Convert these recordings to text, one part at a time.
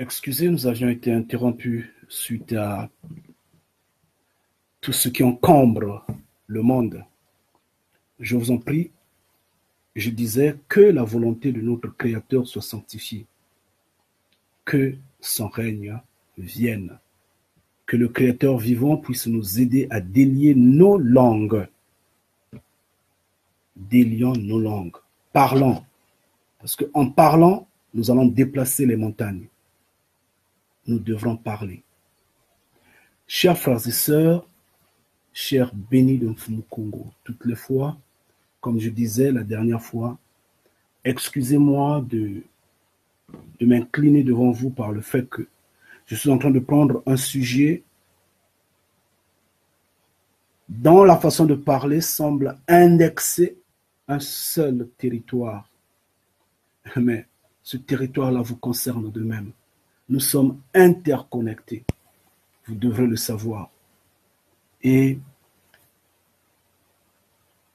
Excusez, nous avions été interrompus suite à tout ce qui encombre le monde. Je vous en prie, je disais que la volonté de notre Créateur soit sanctifiée, que son règne vienne, que le Créateur vivant puisse nous aider à délier nos langues. Délions nos langues, parlons, parce qu'en parlant, nous allons déplacer les montagnes. Nous devrons parler. Chers frères et sœurs, chers bénis de Mfumukongo, toutes les fois, comme je disais la dernière fois, excusez-moi de m'incliner devant vous par le fait que je suis en train de prendre un sujet dont la façon de parler semble indexer un seul territoire. Mais ce territoire-là vous concerne de même. Nous sommes interconnectés. Vous devrez le savoir. Et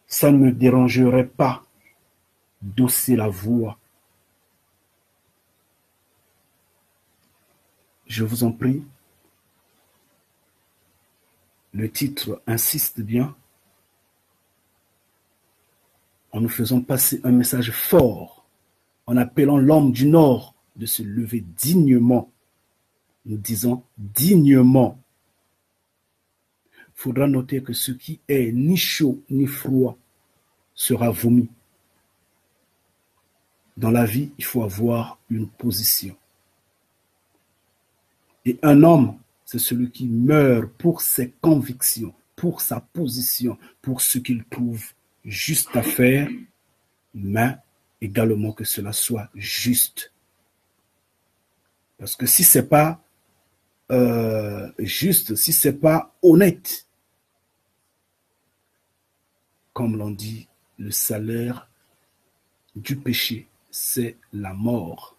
ça ne me dérangerait pas d'hausser la voix. Je vous en prie. Le titre insiste bien en nous faisant passer un message fort, en appelant l'homme du Nord de se lever dignement. Nous disons dignement. Il faudra noter que ce qui est ni chaud ni froid sera vomi. Dans la vie, il faut avoir une position. Et un homme, c'est celui qui meurt pour ses convictions, pour sa position, pour ce qu'il trouve juste à faire, mais également que cela soit juste. Parce que si ce n'est pas juste, si ce n'est pas honnête, comme l'on dit, le salaire du péché, c'est la mort.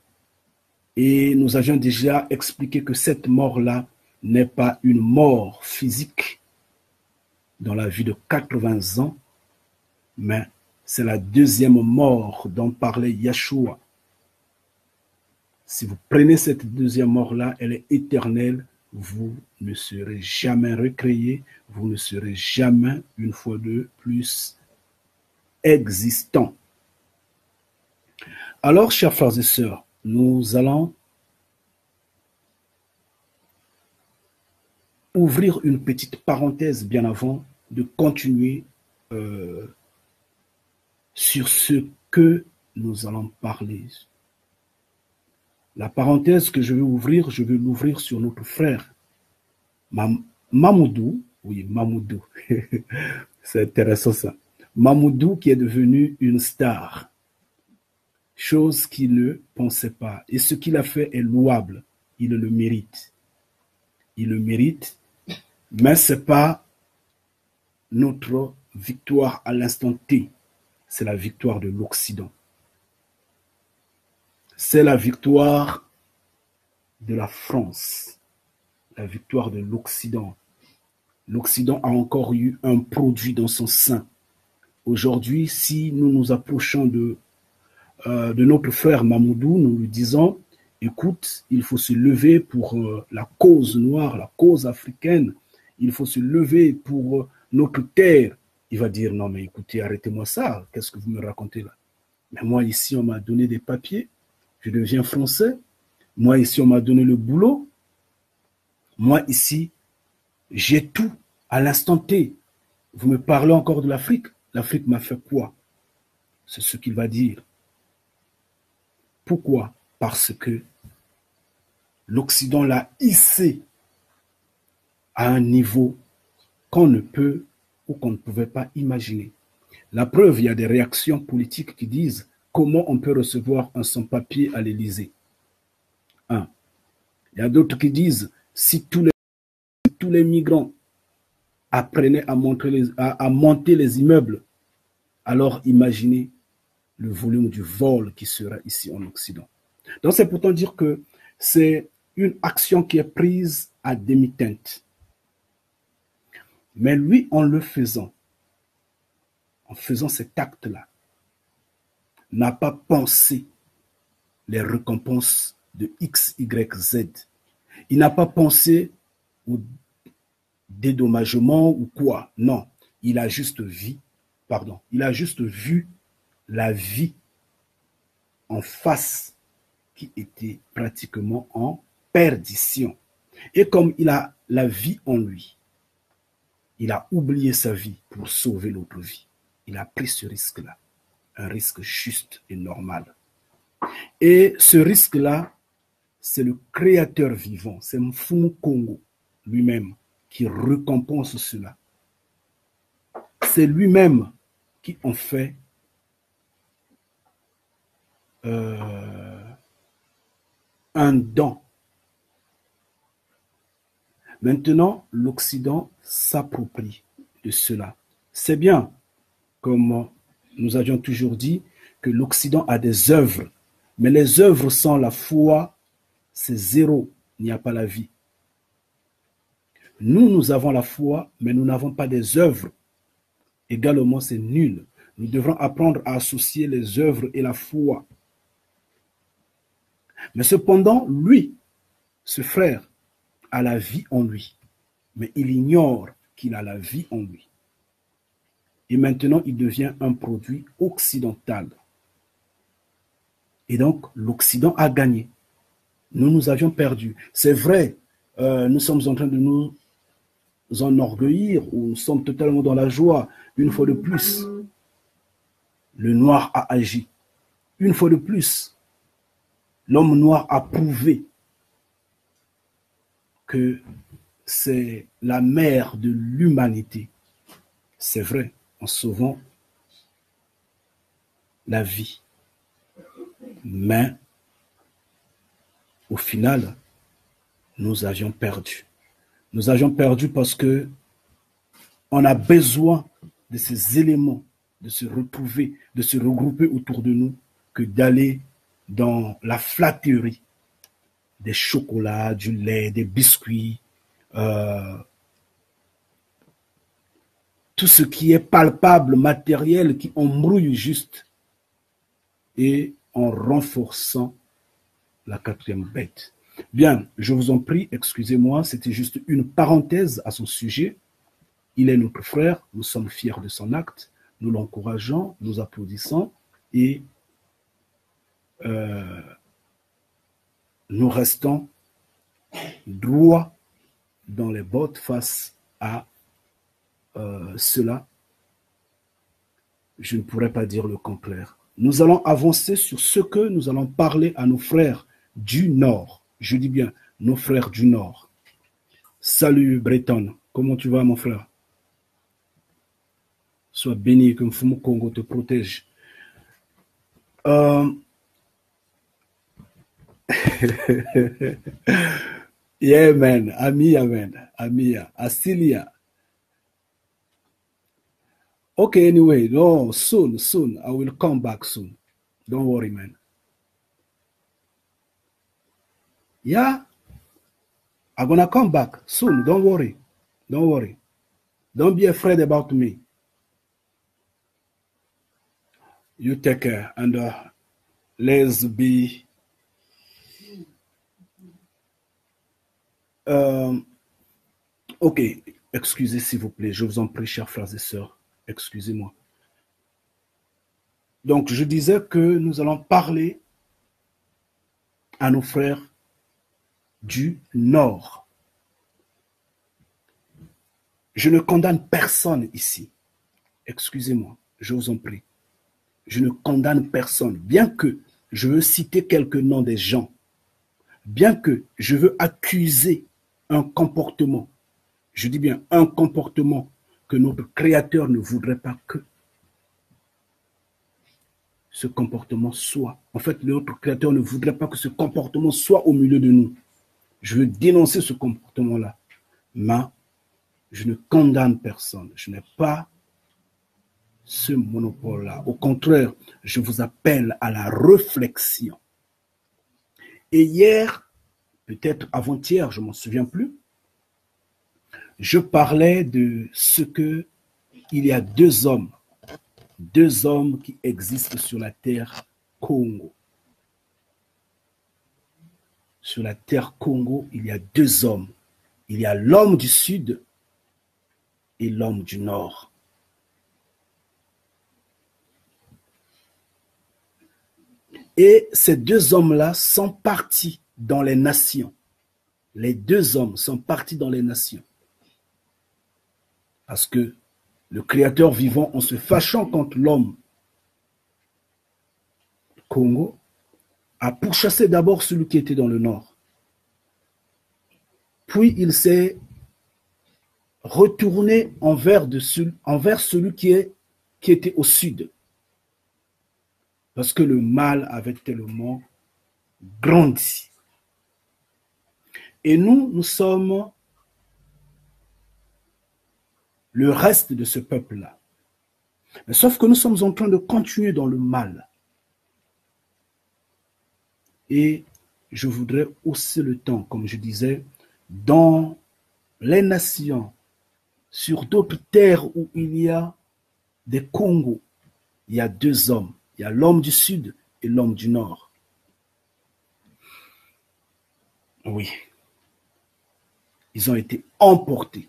Et nous avions déjà expliqué que cette mort-là n'est pas une mort physique dans la vie de 80 ans, mais c'est la deuxième mort dont parlait Yeshua. Si vous prenez cette deuxième mort-là, elle est éternelle, vous ne serez jamais recréé, vous ne serez jamais, une fois de plus, existant. Alors, chers frères et sœurs, nous allons ouvrir une petite parenthèse bien avant de continuer sur ce que nous allons parler. La parenthèse que je vais ouvrir, je vais l'ouvrir sur notre frère Mamoudou. Oui, Mamoudou. C'est intéressant ça. Mamoudou qui est devenu une star. Chose qu'il ne pensait pas. Et ce qu'il a fait est louable. Il le mérite. Il le mérite. Mais ce n'est pas notre victoire à l'instant T. C'est la victoire de l'Occident. C'est la victoire de la France. La victoire de l'Occident. L'Occident a encore eu un produit dans son sein. Aujourd'hui, si nous nous approchons de notre frère Mamoudou, nous lui disons, écoute, il faut se lever pour la cause noire, la cause africaine, il faut se lever pour notre terre. Il va dire, non mais écoutez, arrêtez-moi ça, qu'est-ce que vous me racontez là? Mais moi ici, on m'a donné des papiers, je deviens français, moi ici, on m'a donné le boulot, moi ici, j'ai tout à l'instant T. Vous me parlez encore de l'Afrique, l'Afrique m'a fait quoi? C'est ce qu'il va dire. Pourquoi? Parce que l'Occident l'a hissé à un niveau qu'on ne peut ou qu'on ne pouvait pas imaginer. La preuve, il y a des réactions politiques qui disent comment on peut recevoir un sans-papier à l'Élysée. Il y a d'autres qui disent si tous les migrants apprenaient à monter les immeubles, alors imaginez le volume du vol qui sera ici en Occident. Donc c'est pourtant dire que c'est une action qui est prise à demi-teinte. Mais lui, en faisant cet acte-là, n'a pas pensé les récompenses de X, Y, Z. Il n'a pas pensé au dédommagement ou quoi. Non, il a juste vu, il a juste vu la vie en face qui était pratiquement en perdition. Et comme il a la vie en lui, il a oublié sa vie pour sauver l'autre vie. Il a pris ce risque-là, un risque juste et normal. Et ce risque-là, c'est le créateur vivant, c'est Mfumu Kongo lui-même qui récompense cela. C'est lui-même qui en fait un don. Maintenant, l'Occident s'approprie de cela. C'est bien, comme nous avions toujours dit, que l'Occident a des œuvres, mais les œuvres sans la foi, c'est zéro, il n'y a pas la vie. Nous, nous avons la foi, mais nous n'avons pas des œuvres. Également, c'est nul. Nous devrons apprendre à associer les œuvres et la foi. Mais cependant, lui, ce frère, a la vie en lui, mais il ignore qu'il a la vie en lui. Et maintenant, il devient un produit occidental. Et donc, l'Occident a gagné. Nous, nous avions perdu. C'est vrai, nous sommes en train de nous enorgueillir, ou nous sommes totalement dans la joie. Une fois de plus, le noir a agi. Une fois de plus, l'homme noir a prouvé que c'est la mère de l'humanité. C'est vrai, en sauvant la vie. Mais, au final, nous avions perdu. Nous avions perdu parce que on a besoin de ces éléments, de se retrouver, de se regrouper autour de nous, que d'aller dans la flatterie des chocolats, du lait, des biscuits, tout ce qui est palpable, matériel, qui embrouille juste, et en renforçant la quatrième bête. Bien, je vous en prie, excusez-moi, c'était juste une parenthèse à son sujet. Il est notre frère, nous sommes fiers de son acte, nous l'encourageons, nous applaudissons et nous restons droits dans les bottes face à cela. Je ne pourrais pas dire le contraire. Nous allons avancer sur ce que nous allons parler à nos frères du Nord. Je dis bien, nos frères du Nord. Salut Breton, comment tu vas mon frère? Sois béni, que Mfumu Kongo te protège. Yeah, man. Amia, man. Amia. Asilia. Okay, anyway. No, soon. I will come back soon. Don't worry, man. Yeah. I'm gonna come back soon. Don't worry. Don't be afraid about me. You take care and let's be ok, excusez s'il vous plaît, je vous en prie, chers frères et sœurs, excusez-moi. Donc, je disais que nous allons parler à nos frères du Nord. Je ne condamne personne ici. Excusez-moi, je vous en prie. Je ne condamne personne, bien que je veux citer quelques noms des gens, bien que je veux accuser un comportement, je dis bien un comportement que notre Créateur ne voudrait pas que ce comportement soit. En fait, notre Créateur ne voudrait pas que ce comportement soit au milieu de nous. Je veux dénoncer ce comportement-là. Mais je ne condamne personne. Je n'ai pas ce monopole-là. Au contraire, je vous appelle à la réflexion. Et hier, peut-être avant-hier, je ne m'en souviens plus, je parlais de ce que il y a deux hommes qui existent sur la terre Congo. sur la terre Congo, il y a deux hommes. Il y a l'homme du Sud et l'homme du Nord. Et ces deux hommes-là sont partis dans les nations. Les deux hommes sont partis dans les nations. Parce que le Créateur vivant, en se fâchant contre l'homme Congo, a pourchassé d'abord celui qui était dans le nord. Puis il s'est retourné envers celui qui était au sud. Parce que le mal avait tellement grandi. Et nous sommes le reste de ce peuple-là. Mais sauf que nous sommes en train de continuer dans le mal. Et je voudrais hausser le temps, comme je disais, dans les nations, sur d'autres terres où il y a des Congos, il y a deux hommes. Il y a l'homme du Sud et l'homme du Nord. Oui. Ils ont été emportés.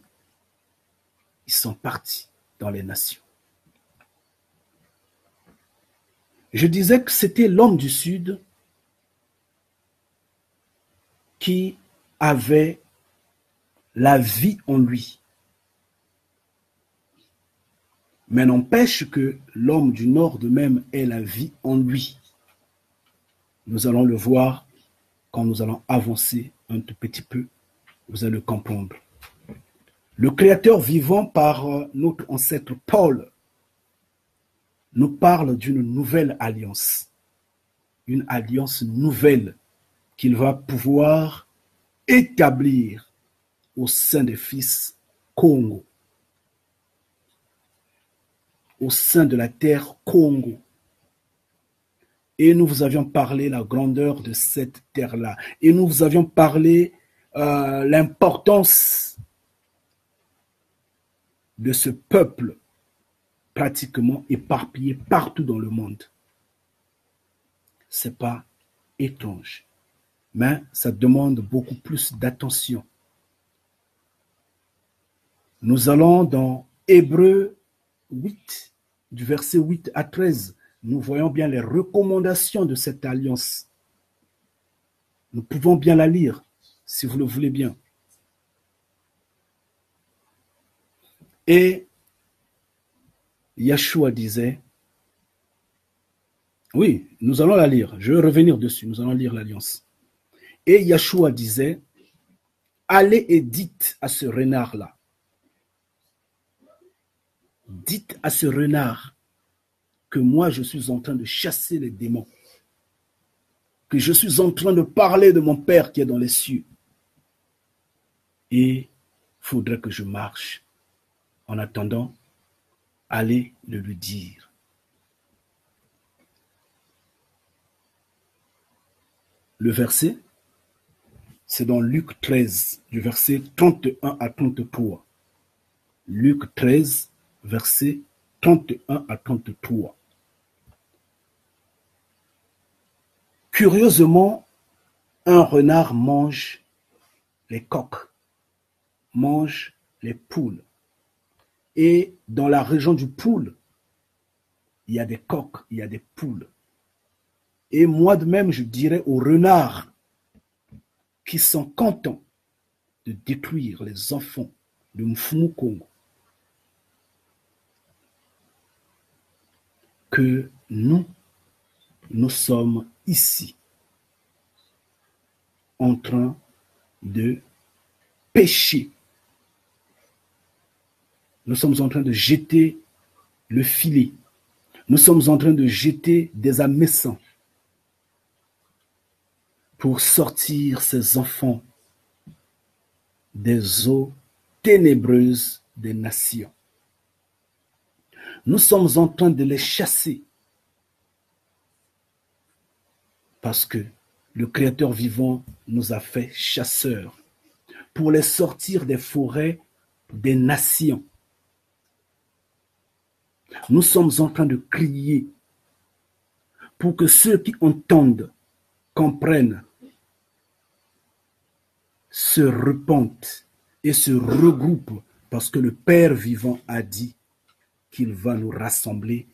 Ils sont partis dans les nations. Je disais que c'était l'homme du Sud qui avait la vie en lui. Mais n'empêche que l'homme du Nord de même ait la vie en lui. Nous allons le voir quand nous allons avancer un tout petit peu. Vous allez le comprendre. Le Créateur vivant par notre ancêtre Paul nous parle d'une nouvelle alliance. Une alliance nouvelle qu'il va pouvoir établir au sein des fils Congo. Au sein de la terre Congo. Et nous vous avions parlé la grandeur de cette terre-là. Et nous vous avions parlé l'importance de ce peuple pratiquement éparpillé partout dans le monde. Ce n'est pas étrange, mais ça demande beaucoup plus d'attention. Nous allons dans Hébreux 8, du verset 8 à 13. Nous voyons bien les recommandations de cette alliance. Nous pouvons bien la lire, si vous le voulez bien. Et Yeshua disait, oui, nous allons la lire, je vais revenir dessus, nous allons lire l'alliance. Et Yeshua disait, allez et dites à ce renard-là, dites à ce renard que moi je suis en train de chasser les démons, que je suis en train de parler de mon Père qui est dans les cieux. Et il faudrait que je marche. En attendant, allez le lui dire. Le verset, c'est dans Luc 13, du verset 31 à 33. Luc 13, verset 31 à 33. Curieusement, un renard mange les coqs, mange les poules. Et dans la région du poule, il y a des coqs, il y a des poules. Et moi de même, je dirais aux renards qui sont contents de détruire les enfants de Mfumu Congo que nous sommes ici en train de pécher. Nous sommes en train de jeter le filet. Nous sommes en train de jeter des hameçons pour sortir ces enfants des eaux ténébreuses des nations. Nous sommes en train de les chasser parce que le Créateur vivant nous a fait chasseurs pour les sortir des forêts des nations. Nous sommes en train de crier pour que ceux qui entendent comprennent se repentent et se regroupent parce que le Père vivant a dit qu'il va nous rassembler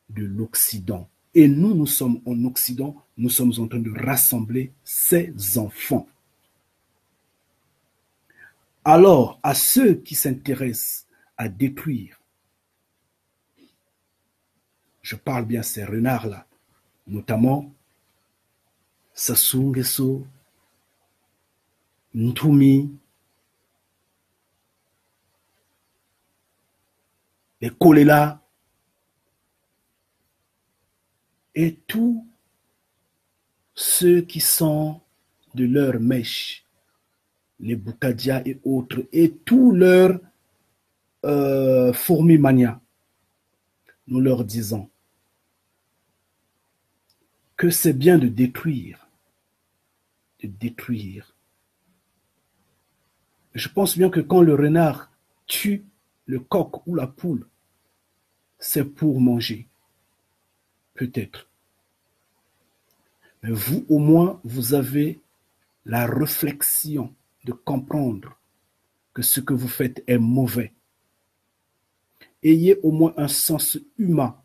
de l'Occident. Et nous, nous sommes en Occident, nous sommes en train de rassembler ses enfants. Alors, à ceux qui s'intéressent à détruire, je parle bien ces renards-là, notamment Sassou Nguesso, Ntumi, les Kolela, et tous ceux qui sont de leur mèche, les Boukadia et autres, et tous leurs fourmis-mania, nous leur disons que c'est bien de détruire, de détruire. Je pense bien que quand le renard tue le coq ou la poule, c'est pour manger, peut-être. Mais vous, au moins, vous avez la réflexion de comprendre que ce que vous faites est mauvais. Ayez au moins un sens humain.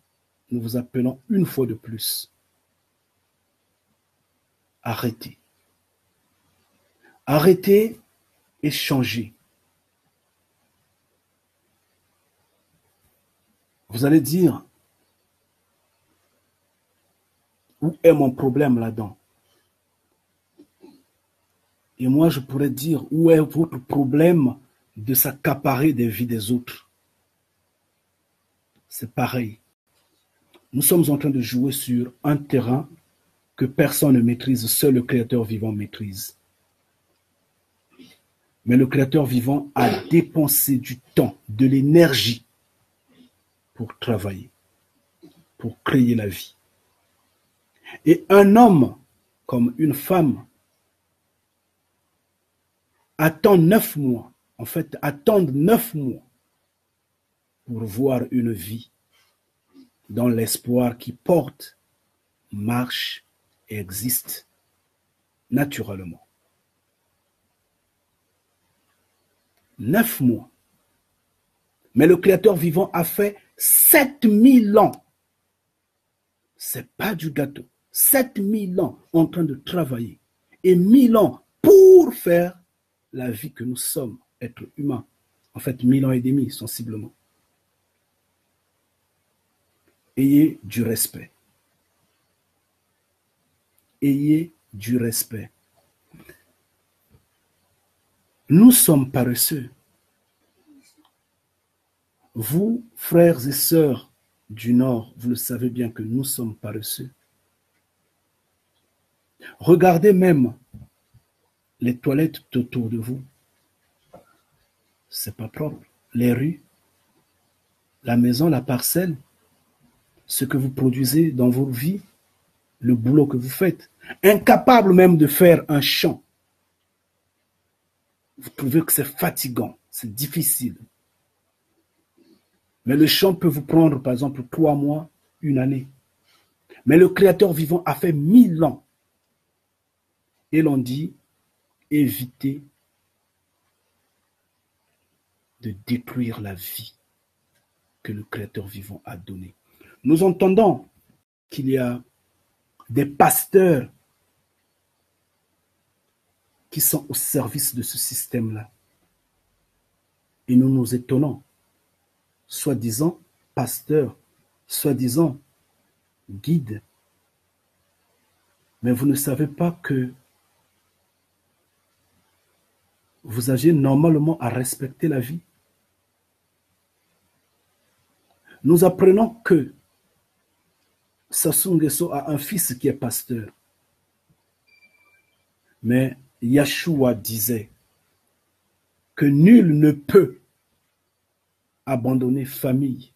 Nous vous appelons une fois de plus. Arrêtez. Arrêtez et changez. Vous allez dire, où est mon problème là-dedans? Et moi, je pourrais dire, où est votre problème de s'accaparer des vies des autres? C'est pareil. Nous sommes en train de jouer sur un terrain que personne ne maîtrise, seul le Créateur vivant maîtrise. Mais le Créateur vivant a dépensé du temps, de l'énergie pour travailler, pour créer la vie. Et un homme comme une femme attend 9 mois, en fait, attendent 9 mois pour voir une vie dans l'espoir qui porte, marche et existe naturellement. 9 mois. Mais le Créateur vivant a fait 7000 ans. C'est pas du gâteau. 7000 ans en train de travailler. Et 1000 ans pour faire la vie que nous sommes, êtres humains. En fait, 1000 ans et demi, sensiblement. Ayez du respect. Ayez du respect. Nous sommes paresseux. Vous, frères et sœurs du Nord, vous le savez bien que nous sommes paresseux. Regardez même les toilettes autour de vous. C'est pas propre. Les rues, la maison, la parcelle, ce que vous produisez dans vos vies, le boulot que vous faites. Incapable même de faire un champ. Vous trouvez que c'est fatigant, c'est difficile. Mais le champ peut vous prendre, par exemple, 3 mois, 1 année. Mais le Créateur vivant a fait 1000 ans. Et l'on dit, évitez de détruire la vie que le Créateur vivant a donnée. Nous entendons qu'il y a des pasteurs qui sont au service de ce système-là. Et nous nous étonnons. Soi-disant pasteurs, soi-disant guides. Mais vous ne savez pas que vous aviez normalement à respecter la vie. Nous apprenons que Sassou Nguesso a un fils qui est pasteur. Mais Yeshua disait que nul ne peut abandonner famille,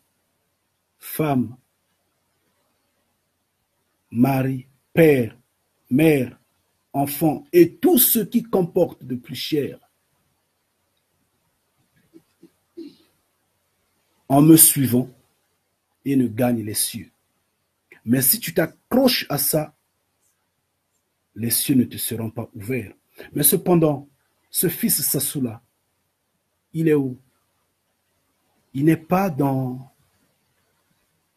femme, mari, père, mère, enfant et tout ce qui comporte de plus cher en me suivant et ne gagne les cieux. Mais si tu t'accroches à ça, les cieux ne te seront pas ouverts. Mais cependant, ce fils Sassou-là, il est où? Il n'est pas dans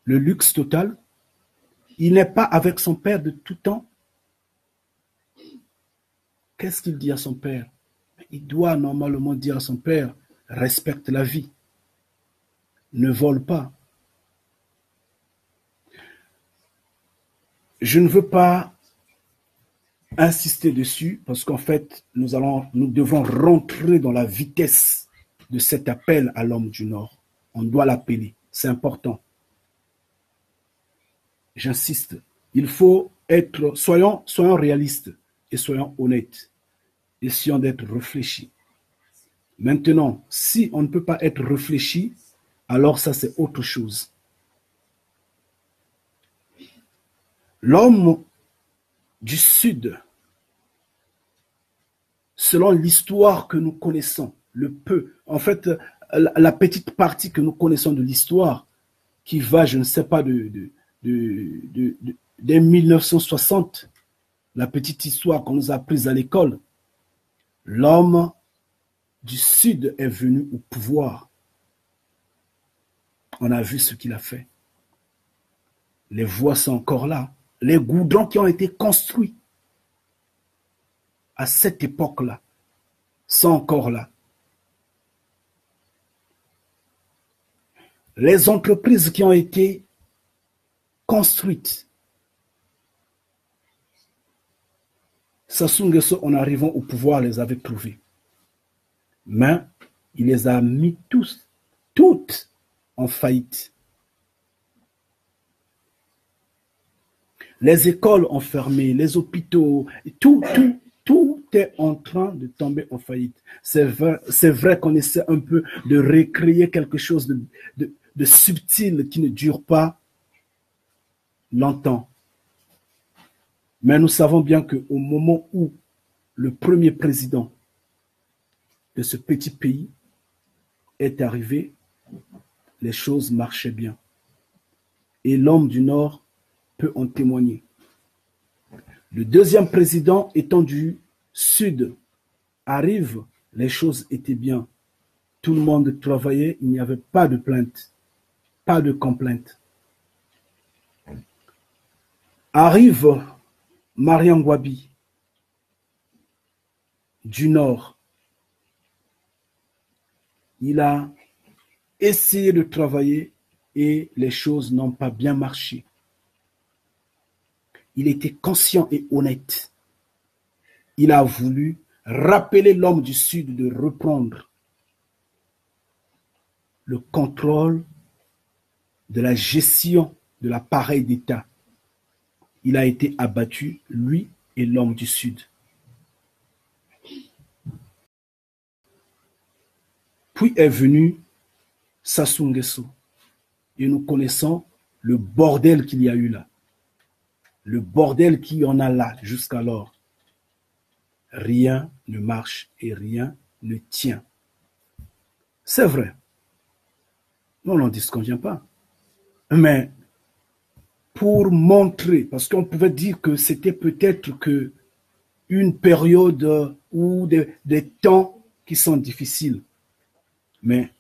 le luxe total. Il n'est pas avec son père de tout temps. Qu'est-ce qu'il dit à son père? Il doit normalement dire à son père, respecte la vie, ne vole pas. Je ne veux pas insister dessus parce qu'en fait, nous devons rentrer dans la vitesse de cet appel à l'homme du Nord. On doit l'appeler, c'est important. J'insiste, il faut être, soyons réalistes et soyons honnêtes. Essayons d'être réfléchis. Maintenant, si on ne peut pas être réfléchi, alors ça c'est autre chose. L'homme du Sud, selon l'histoire que nous connaissons, le peu, en fait, la petite partie que nous connaissons de l'histoire, qui va, je ne sais pas, dès 1960, la petite histoire qu'on nous a apprise à l'école, l'homme du Sud est venu au pouvoir. On a vu ce qu'il a fait. Les voies sont encore là. Les goudrons qui ont été construits à cette époque-là sont encore là. Les entreprises qui ont été construites, Sassou Nguesso, en arrivant au pouvoir, les avait trouvées. Mais il les a mis toutes en faillite. Les écoles ont fermé, les hôpitaux, tout est en train de tomber en faillite. C'est vrai qu'on essaie un peu de recréer quelque chose de subtil qui ne dure pas longtemps. Mais nous savons bien qu'au moment où le premier président de ce petit pays est arrivé, les choses marchaient bien. Et l'homme du Nord peut en témoigner. Le deuxième président étant du Sud arrive, les choses étaient bien. Tout le monde travaillait, il n'y avait pas de plainte, pas de complainte. Arrive Mariam Gwabi du Nord. Il a essayé de travailler et les choses n'ont pas bien marché. Il était conscient et honnête. Il a voulu rappeler l'homme du Sud de reprendre le contrôle de la gestion de l'appareil d'État. Il a été abattu, lui et l'homme du Sud. Puis est venu Sassou Nguesso. Et nous connaissons le bordel qu'il y a eu là. Le bordel qu'il y en a là jusqu'alors. Rien ne marche et rien ne tient. C'est vrai. On n'en disconvient pas. Mais pour montrer, parce qu'on pouvait dire que c'était peut-être que une période ou des temps qui sont difficiles. Mais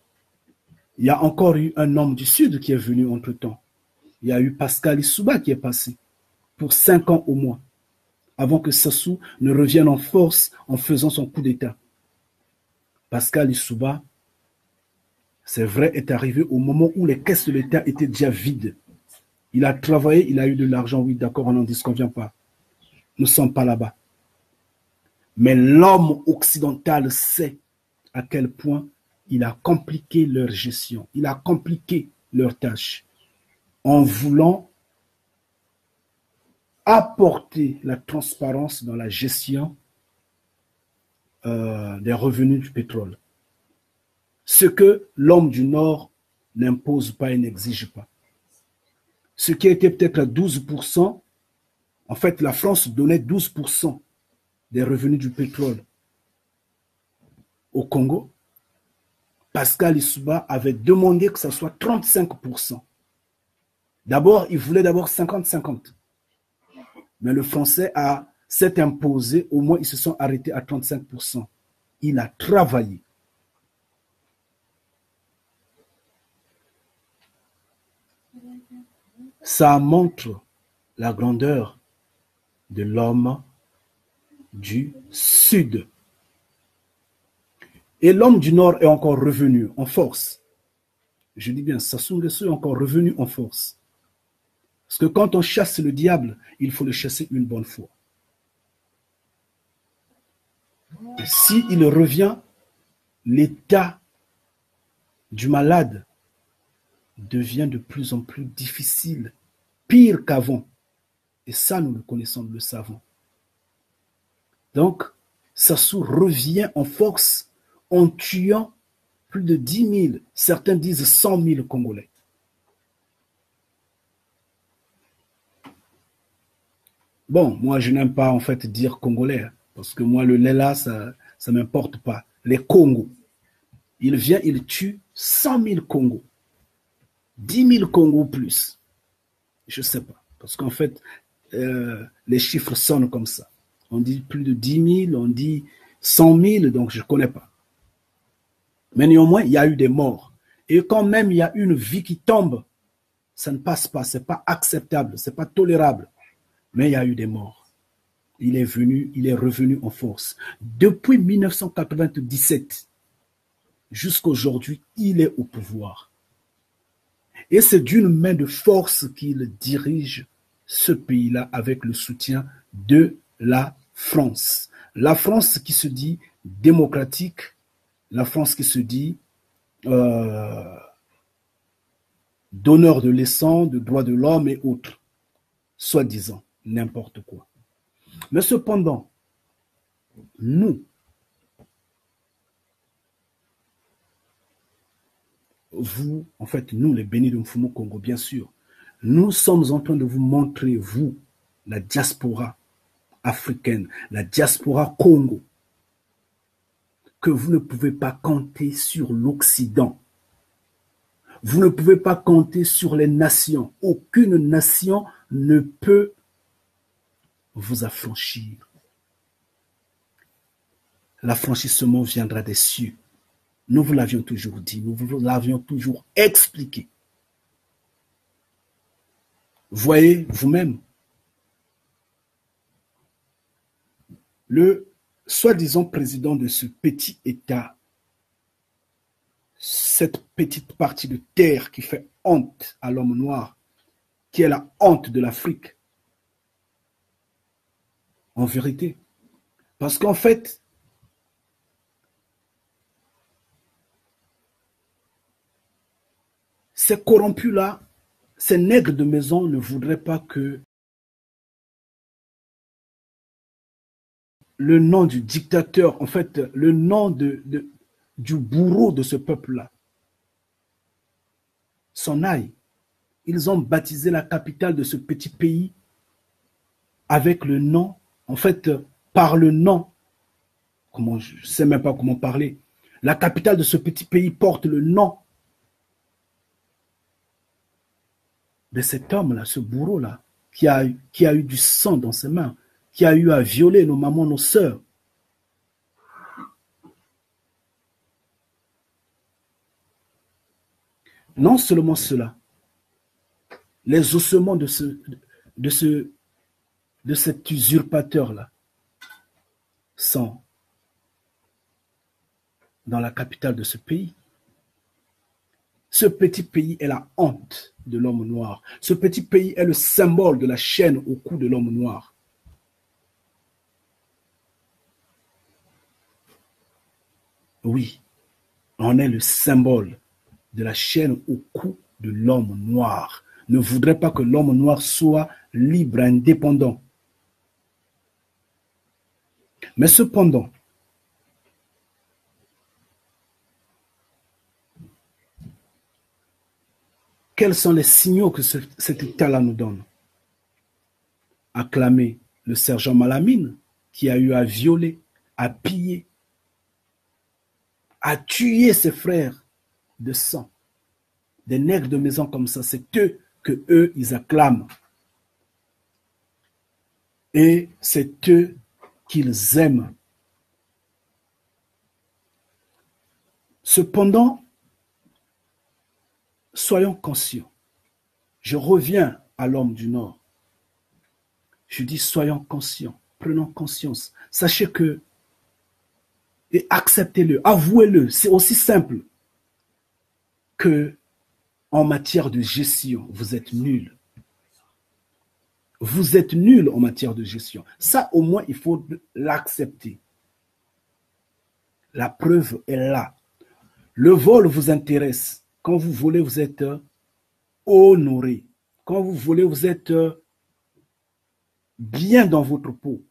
il y a encore eu un homme du Sud qui est venu entre-temps. Il y a eu Pascal Lissouba qui est passé pour 5 ans au moins, avant que Sassou ne revienne en force en faisant son coup d'État. Pascal Lissouba, c'est vrai, est arrivé au moment où les caisses de l'État étaient déjà vides. Il a travaillé, il a eu de l'argent, oui, d'accord, on n'en disconvient pas. Nous ne sommes pas là-bas. Mais l'homme occidental sait à quel point il a compliqué leur gestion, il a compliqué leurs tâches en voulant apporter la transparence dans la gestion des revenus du pétrole. Ce que l'homme du Nord n'impose pas et n'exige pas. Ce qui était peut-être à 12%, en fait, la France donnait 12% des revenus du pétrole au Congo. Pascal Lissouba avait demandé que ce soit 35%. D'abord, il voulait d'abord 50-50. Mais le français s'est imposé, au moins ils se sont arrêtés à 35%. Il a travaillé. Ça montre la grandeur de l'homme du Sud. Et l'homme du Nord est encore revenu en force. Je dis bien, Sassou Nguesso est encore revenu en force. Parce que quand on chasse le diable, il faut le chasser une bonne fois. Et s'il revient, l'état du malade devient de plus en plus difficile, pire qu'avant. Et ça, nous le connaissons, nous le savons. Donc, Sassou revient en force en tuant plus de 10 000, certains disent 100 000 Congolais. Bon, moi, je n'aime pas en fait dire Congolais, parce que moi, le lait là, ça ne m'importe pas. Les Congos. Il vient, il tue 100 000 Congos. 10 000 Congos plus. Je ne sais pas. Parce qu'en fait, les chiffres sonnent comme ça. On dit plus de 10 000, on dit 100 000, donc je ne connais pas. Mais néanmoins, il y a eu des morts. Et quand même il y a une vie qui tombe, ça ne passe pas, ce n'est pas acceptable, ce n'est pas tolérable. Mais il y a eu des morts. Il est revenu en force. Depuis 1997 jusqu'à aujourd'hui, il est au pouvoir. Et c'est d'une main de force qu'il dirige ce pays-là avec le soutien de la France. La France qui se dit démocratique, la France qui se dit donneur de leçons, de droits de l'homme et autres, soi-disant, n'importe quoi. Mais cependant, nous, vous, en fait, nous, les bénis de Mfumu Congo, bien sûr, nous sommes en train de vous montrer, vous, la diaspora africaine, la diaspora Congo, que vous ne pouvez pas compter sur l'Occident. Vous ne pouvez pas compter sur les nations. Aucune nation ne peut vous affranchir. L'affranchissement viendra des cieux. Nous vous l'avions toujours dit, nous vous l'avions toujours expliqué. Voyez vous-même, le soi-disant président de ce petit État, cette petite partie de terre qui fait honte à l'homme noir, qui est la honte de l'Afrique, en vérité. Parce qu'en fait, ces corrompus-là, ces nègres de maison ne voudraient pas que le nom du dictateur, en fait, le nom du bourreau de ce peuple-là, s'en aille. Ils ont baptisé la capitale de ce petit pays avec le nom, en fait, par le nom, comment, je ne sais même pas comment parler, la capitale de ce petit pays porte le nom de cet homme-là, ce bourreau-là, qui a eu du sang dans ses mains, qui a eu à violer nos mamans, nos sœurs. Non seulement cela, les ossements de cet usurpateur-là sont dans la capitale de ce pays. Ce petit pays est la honte de l'homme noir. Ce petit pays est le symbole de la chaîne au cou de l'homme noir. Oui, on est le symbole de la chaîne au cou de l'homme noir. Ne voudrait pas que l'homme noir soit libre, indépendant. Mais cependant, quels sont les signaux que cet État-là nous donne? Acclamer le sergent Malamine, qui a eu à violer, à piller, à tuer ses frères de sang. Des nègres de maison comme ça, c'est eux que eux, ils acclament. et c'est eux qu'ils aiment. Cependant, soyons conscients. Je reviens à l'homme du Nord. Je dis soyons conscients, prenons conscience. Sachez que, et acceptez-le, avouez-le, c'est aussi simple que en matière de gestion, vous êtes nul. Vous êtes nul en matière de gestion. Ça, au moins, il faut l'accepter. La preuve est là. Le vol vous intéresse. Quand vous volez, vous êtes honoré. Quand vous volez, vous êtes bien dans votre peau.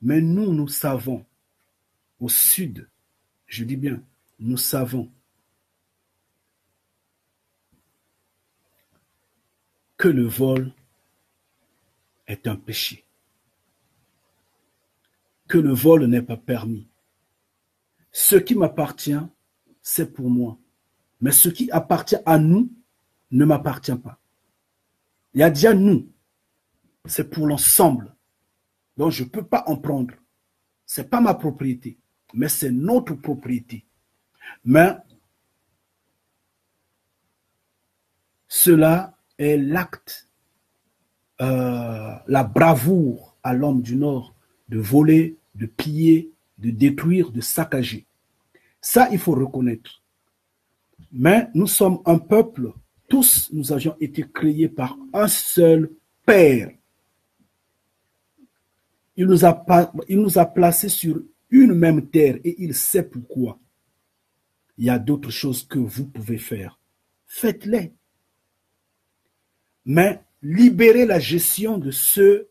Mais nous, nous savons, au sud, je dis bien, nous savons que le vol est un péché, que le vol n'est pas permis. Ce qui m'appartient, c'est pour moi. Mais ce qui appartient à nous ne m'appartient pas. Il y a déjà nous, c'est pour l'ensemble. Donc je ne peux pas en prendre. Ce n'est pas ma propriété, mais c'est notre propriété. Mais cela est l'acte, la bravoure à l'homme du Nord de voler, de piller, de détruire, de saccager. Ça, il faut reconnaître. Mais nous sommes un peuple, tous nous avions été créés par un seul Père. Il nous a placés sur une même terre et il sait pourquoi. Il y a d'autres choses que vous pouvez faire. Faites-les. Mais libérez la gestion de ceux,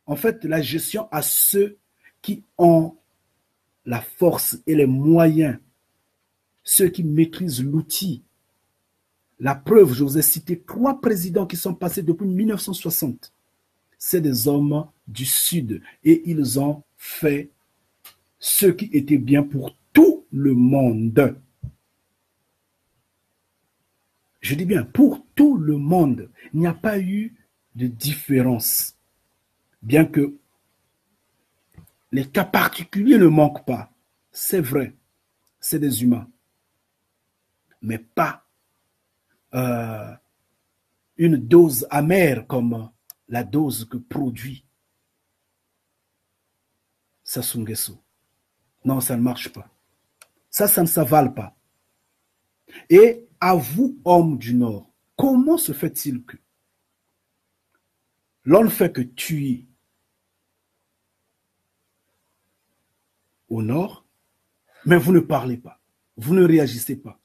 en fait, la gestion à ceux qui ont la force et les moyens, ceux qui maîtrisent l'outil. La preuve, je vous ai cité 3 présidents qui sont passés depuis 1960. C'est des hommes du Sud et ils ont fait ce qui était bien pour tout le monde. Je dis bien pour tout le monde. Il n'y a pas eu de différence. Bien que les cas particuliers ne manquent pas. C'est vrai, c'est des humains. Mais pas une dose amère comme la dose que produit Sassou Nguesso. Non, ça ne marche pas. Ça ne s'avale pas. Et à vous, hommes du Nord, comment se fait-il que l'on ne fait que tuer au Nord, mais vous ne parlez pas, vous ne réagissez pas.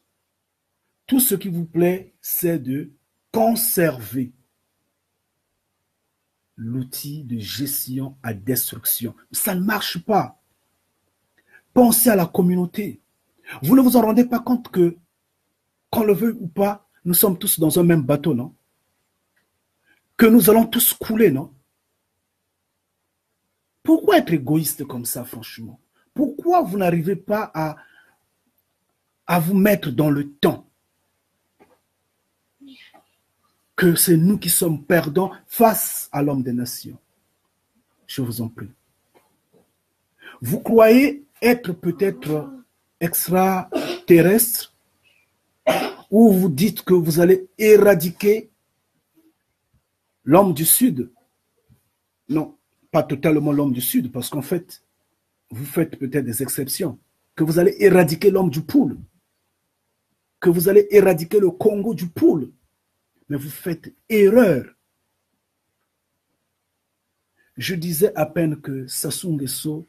Tout ce qui vous plaît, c'est de conserver l'outil de gestion à destruction. Ça ne marche pas. Pensez à la communauté. Vous ne vous en rendez pas compte que, qu'on le veuille ou pas, nous sommes tous dans un même bateau, non? Que nous allons tous couler, non? Pourquoi être égoïste comme ça, franchement? Pourquoi vous n'arrivez pas à vous mettre dans le temps? Que c'est nous qui sommes perdants face à l'homme des nations. Je vous en prie. Vous croyez être peut-être extraterrestre ou vous dites que vous allez éradiquer l'homme du Sud? Non, pas totalement l'homme du Sud, parce qu'en fait, vous faites peut-être des exceptions. Que vous allez éradiquer l'homme du Poule, que vous allez éradiquer le Congo du Poule. Mais vous faites erreur. Je disais à peine que Sassou Nguesso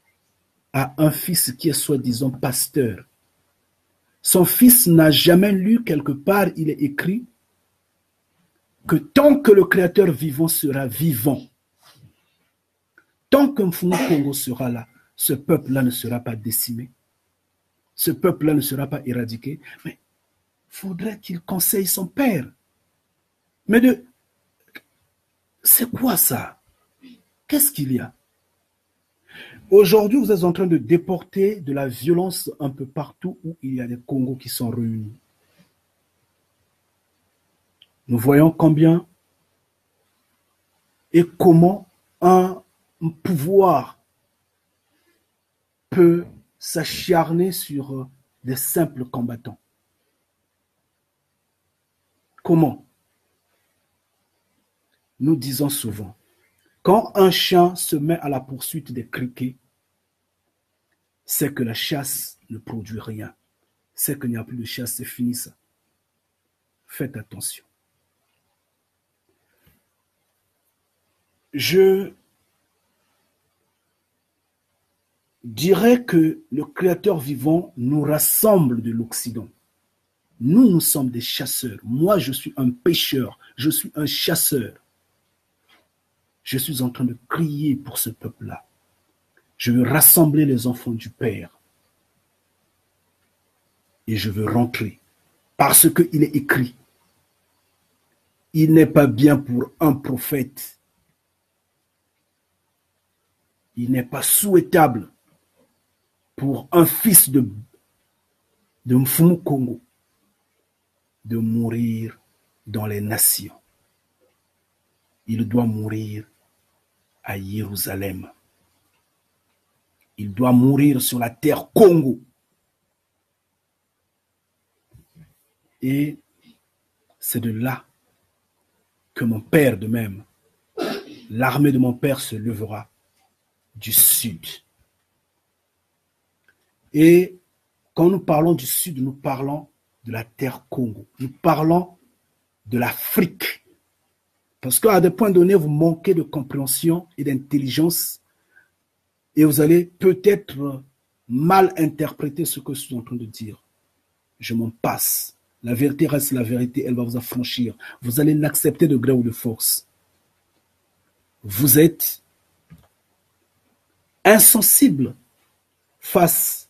a un fils qui est soi-disant pasteur. Son fils n'a jamais lu quelque part, il est écrit que tant que le Créateur vivant sera vivant, tant que Mfunu Congo sera là, ce peuple-là ne sera pas décimé, ce peuple-là ne sera pas éradiqué, mais il faudrait qu'il conseille son père. Mais c'est quoi ça? Qu'est-ce qu'il y a? Aujourd'hui, vous êtes en train de déporter de la violence un peu partout où il y a des Congos qui sont réunis. Nous voyons combien et comment un pouvoir peut s'acharner sur des simples combattants? Comment? Nous disons souvent, quand un chien se met à la poursuite des criquets, c'est que la chasse ne produit rien. C'est qu'il n'y a plus de chasse, c'est fini ça. Faites attention. Je dirais que le Créateur vivant nous rassemble de l'Occident. Nous, nous sommes des chasseurs. Moi, je suis un pêcheur. Je suis un chasseur. Je suis en train de crier pour ce peuple-là. Je veux rassembler les enfants du Père. Et je veux rentrer. Parce qu'il est écrit. Il n'est pas bien pour un prophète. Il n'est pas souhaitable pour un fils de Mfumu Kongo de mourir dans les nations. Il doit mourir à Jérusalem. Il doit mourir sur la terre Congo. Et c'est de là que mon père de même, l'armée de mon père se lèvera du sud. Et quand nous parlons du sud, nous parlons de la terre Congo. Nous parlons de l'Afrique. Parce qu'à des points donnés, vous manquez de compréhension et d'intelligence et vous allez peut-être mal interpréter ce que je suis en train de dire. Je m'en passe. La vérité reste la vérité, elle va vous affranchir. Vous allez l'accepter de gré ou de force. Vous êtes insensible face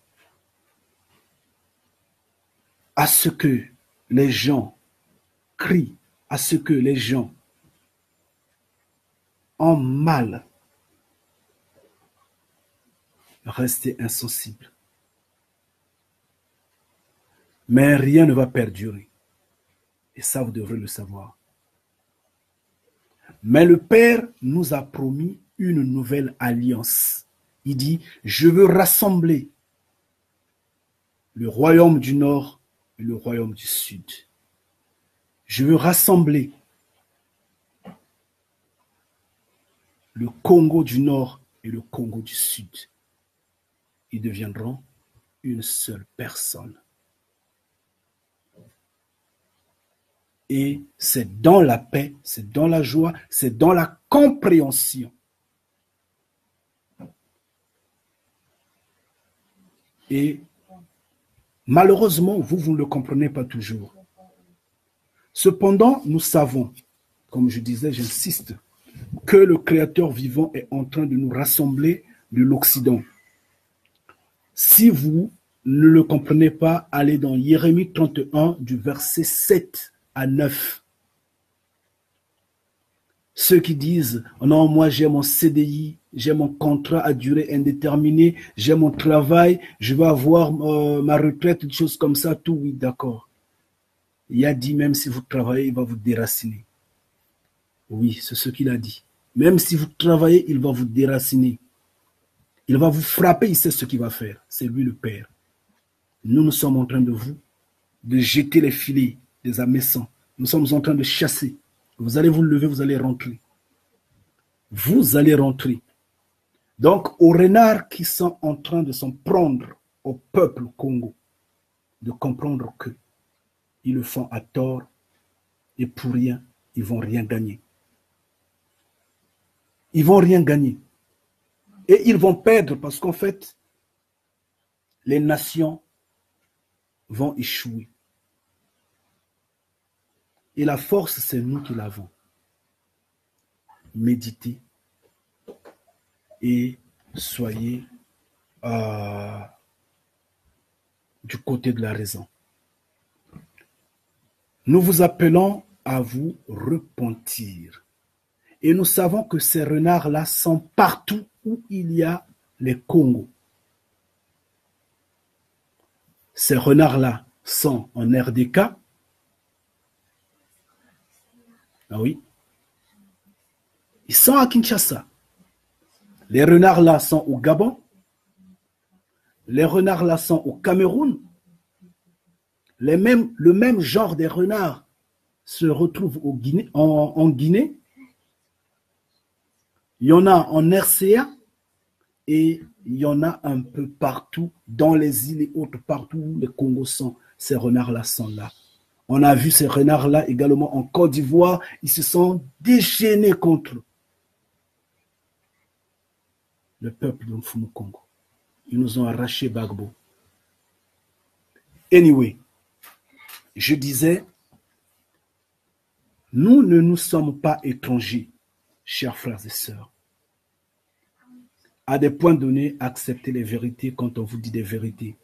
à ce que les gens crient, à ce que les gens ont mal. Restez insensible. Mais rien ne va perdurer. Et ça, vous devrez le savoir. Mais le Père nous a promis une nouvelle alliance. Il dit, je veux rassembler le royaume du Nord et le royaume du Sud. Je veux rassembler le Congo du Nord et le Congo du Sud. Ils deviendront une seule personne. Et c'est dans la paix, c'est dans la joie, c'est dans la compréhension. Et malheureusement, vous ne le comprenez pas toujours. Cependant, nous savons, comme je disais, j'insiste, que le Créateur vivant est en train de nous rassembler de l'Occident. Si vous ne le comprenez pas, allez dans Jérémie 31 du verset 7 à 9. Ceux qui disent « Non, moi j'ai mon CDI, j'ai mon contrat à durée indéterminée, j'ai mon travail, je vais avoir ma retraite, des choses comme ça, tout, oui, d'accord. » Il a dit, même si vous travaillez, il va vous déraciner. Oui, c'est ce qu'il a dit. Même si vous travaillez, il va vous déraciner. Il va vous frapper, il sait ce qu'il va faire. C'est lui le Père. Nous sommes en train de jeter les filets des hameçons. Nous sommes en train de chasser. Vous allez vous lever, vous allez rentrer. Vous allez rentrer. Donc, aux renards qui sont en train de s'en prendre au peuple Congo, de comprendre que ils le font à tort et pour rien, ils ne vont rien gagner. Ils ne vont rien gagner. Et ils vont perdre parce qu'en fait, les nations vont échouer. Et la force, c'est nous qui l'avons. Méditez et soyez du côté de la raison. Nous vous appelons à vous repentir. Et nous savons que ces renards-là sont partout où il y a les Congos. Ces renards-là sont en RDK. Ah oui. Ils sont à Kinshasa. Les renards là sont au Gabon. Les renards là sont au Cameroun. Le même genre de renards se retrouve en Guinée. Il y en a en RCA et il y en a un peu partout dans les îles et autres, partout où les Congos sont. Ces renards-là sont là. On a vu ces renards-là également en Côte d'Ivoire. Ils se sont déchaînés contre le peuple de Mfumu Congo. Ils nous ont arraché Bagbo. Anyway, je disais, nous ne nous sommes pas étrangers, chers frères et sœurs. À des points donnés, acceptez les vérités quand on vous dit des vérités.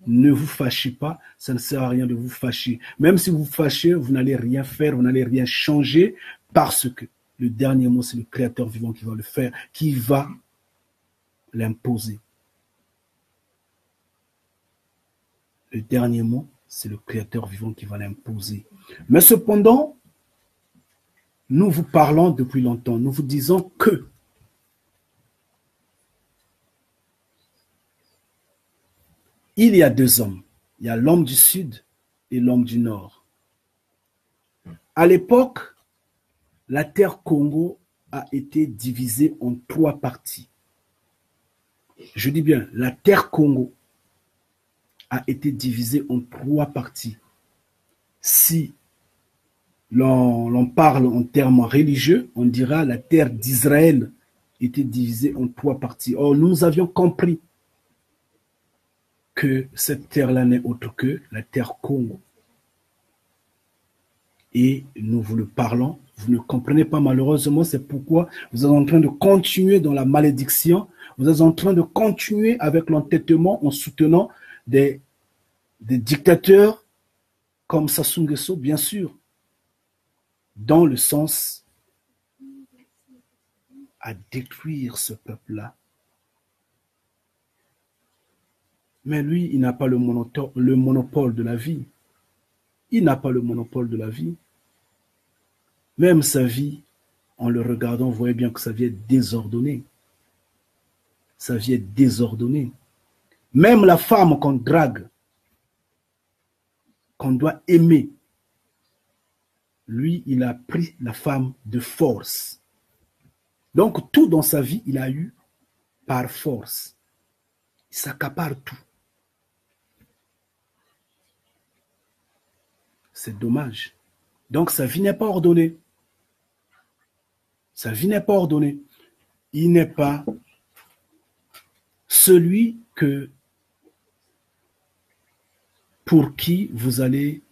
Ne vous fâchez pas, ça ne sert à rien de vous fâcher. Même si vous vous fâchez, vous n'allez rien faire, vous n'allez rien changer, parce que le dernier mot, c'est le Créateur vivant qui va le faire, qui va l'imposer. Le dernier mot, c'est le Créateur vivant qui va l'imposer. Mais cependant, nous vous parlons depuis longtemps, nous vous disons que il y a deux hommes. Il y a l'homme du Sud et l'homme du Nord. À l'époque, la terre Congo a été divisée en trois parties. Je dis bien, la terre Congo a été divisée en trois parties. Si l'on parle en termes religieux, on dira la terre d'Israël était divisée en trois parties. Or, nous avions compris que cette terre-là n'est autre que la terre Congo. Et nous vous le parlons, vous ne comprenez pas malheureusement, c'est pourquoi vous êtes en train de continuer dans la malédiction, vous êtes en train de continuer avec l'entêtement en soutenant des dictateurs comme Sassou Nguesso, bien sûr, dans le sens à détruire ce peuple-là. Mais lui, il n'a pas le monopole de la vie. Il n'a pas le monopole de la vie. Même sa vie, en le regardant, vous voyez bien que sa vie est désordonnée. Sa vie est désordonnée. Même la femme qu'on drague, qu'on doit aimer, lui, il a pris la femme de force. Donc, tout dans sa vie, il a eu par force. Il s'accapare tout. C'est dommage. Donc, sa vie n'est pas ordonnée. Sa vie n'est pas ordonnée. Il n'est pas celui pour qui vous allez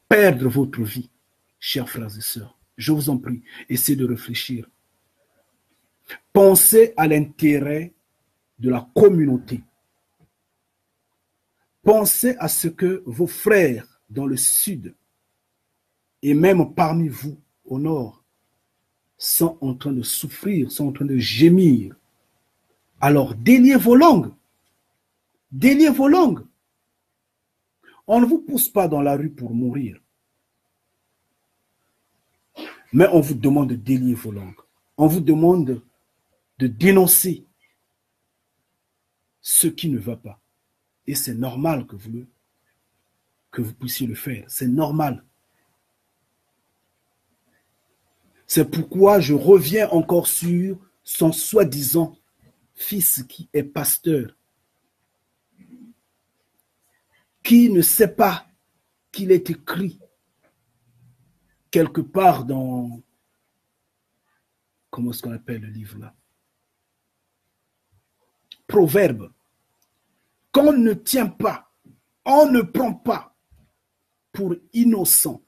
perdre votre vie, chers frères et sœurs. Je vous en prie, essayez de réfléchir. Pensez à l'intérêt de la communauté. Pensez à ce que vos frères dans le sud et même parmi vous au nord sont en train de souffrir, sont en train de gémir. Alors déliez vos langues. Déliez vos langues. On ne vous pousse pas dans la rue pour mourir. Mais on vous demande de délier vos langues. On vous demande de dénoncer ce qui ne va pas. Et c'est normal que vous puissiez le faire. C'est normal. C'est pourquoi je reviens encore sur son soi-disant fils qui est pasteur, qui ne sait pas qu'il est écrit quelque part dans, comment est-ce qu'on appelle le livre là? Proverbe. Qu'on ne tient pas, on ne prend pas pour innocent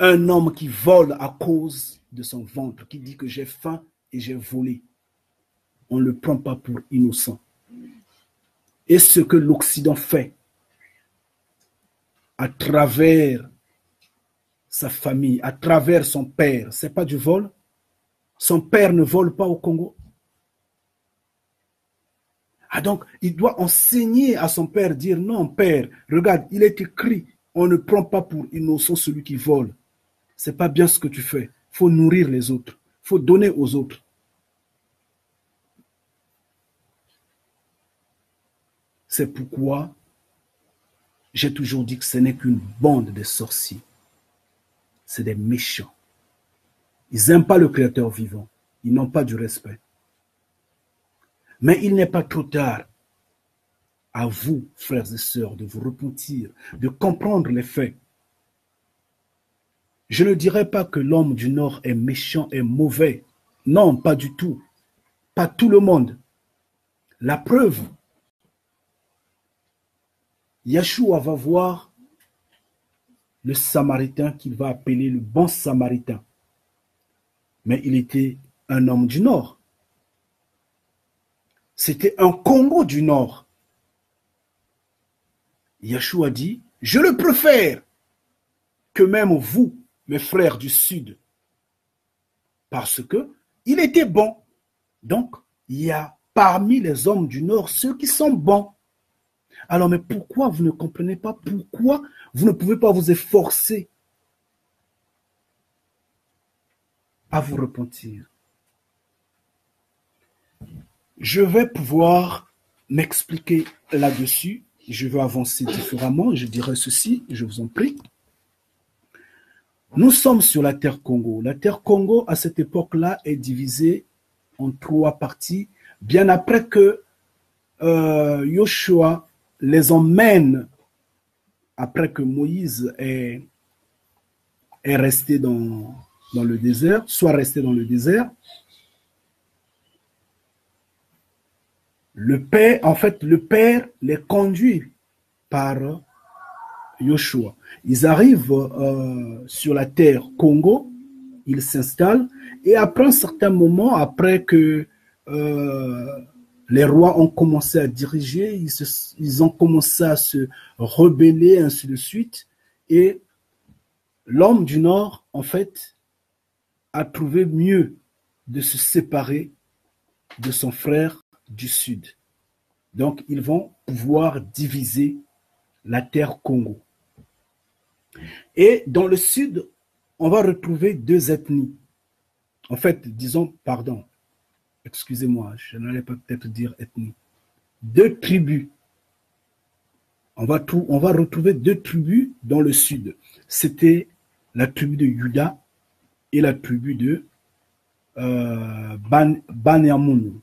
un homme qui vole à cause de son ventre, qui dit que j'ai faim et j'ai volé. On ne le prend pas pour innocent. Et ce que l'Occident fait à travers sa famille, à travers son père, ce n'est pas du vol. Son père ne vole pas au Congo. Ah donc, il doit enseigner à son père, dire non, père, regarde, il est écrit, on ne prend pas pour innocent celui qui vole. C'est pas bien ce que tu fais. faut nourrir les autres, il faut donner aux autres. C'est pourquoi j'ai toujours dit que ce n'est qu'une bande de sorciers. C'est des méchants. Ils n'aiment pas le Créateur vivant. Ils n'ont pas du respect. Mais il n'est pas trop tard à vous, frères et sœurs, de vous repentir, de comprendre les faits. Je ne dirais pas que l'homme du Nord est méchant et mauvais. Non, pas du tout. Pas tout le monde. La preuve, Yeshua va voir le Samaritain qu'il va appeler le bon Samaritain. Mais il était un homme du Nord. C'était un Congo du Nord. Yeshua dit, je le préfère que même vous, mes frères du Sud. Parce que il était bon. Donc, il y a parmi les hommes du Nord ceux qui sont bons. Alors, mais pourquoi vous ne comprenez pas? Pourquoi vous ne pouvez pas vous efforcer à vous repentir? Je vais pouvoir m'expliquer là-dessus. Je vais avancer différemment. Je dirais ceci, je vous en prie. Nous sommes sur la terre Congo. La terre Congo, à cette époque-là, est divisée en 3 parties, bien après que Yoshua les emmène, après que Moïse est resté dans le désert, soit resté dans le désert. Le Père les conduit par Yoshua. Ils arrivent sur la terre Congo, ils s'installent, et après un certain moment, après que les rois ont commencé à diriger, ils ont commencé à se rebeller, ainsi de suite, et l'homme du Nord, en fait, a trouvé mieux de se séparer de son frère du Sud. Donc, ils vont pouvoir diviser la terre Congo. Et dans le Sud, on va retrouver 2 ethnies. En fait, disons, pardon, excusez-moi, je n'allais pas peut-être dire ethnie. 2 tribus. On va retrouver 2 tribus dans le Sud. C'était la tribu de Juda et la tribu de Banyamunu,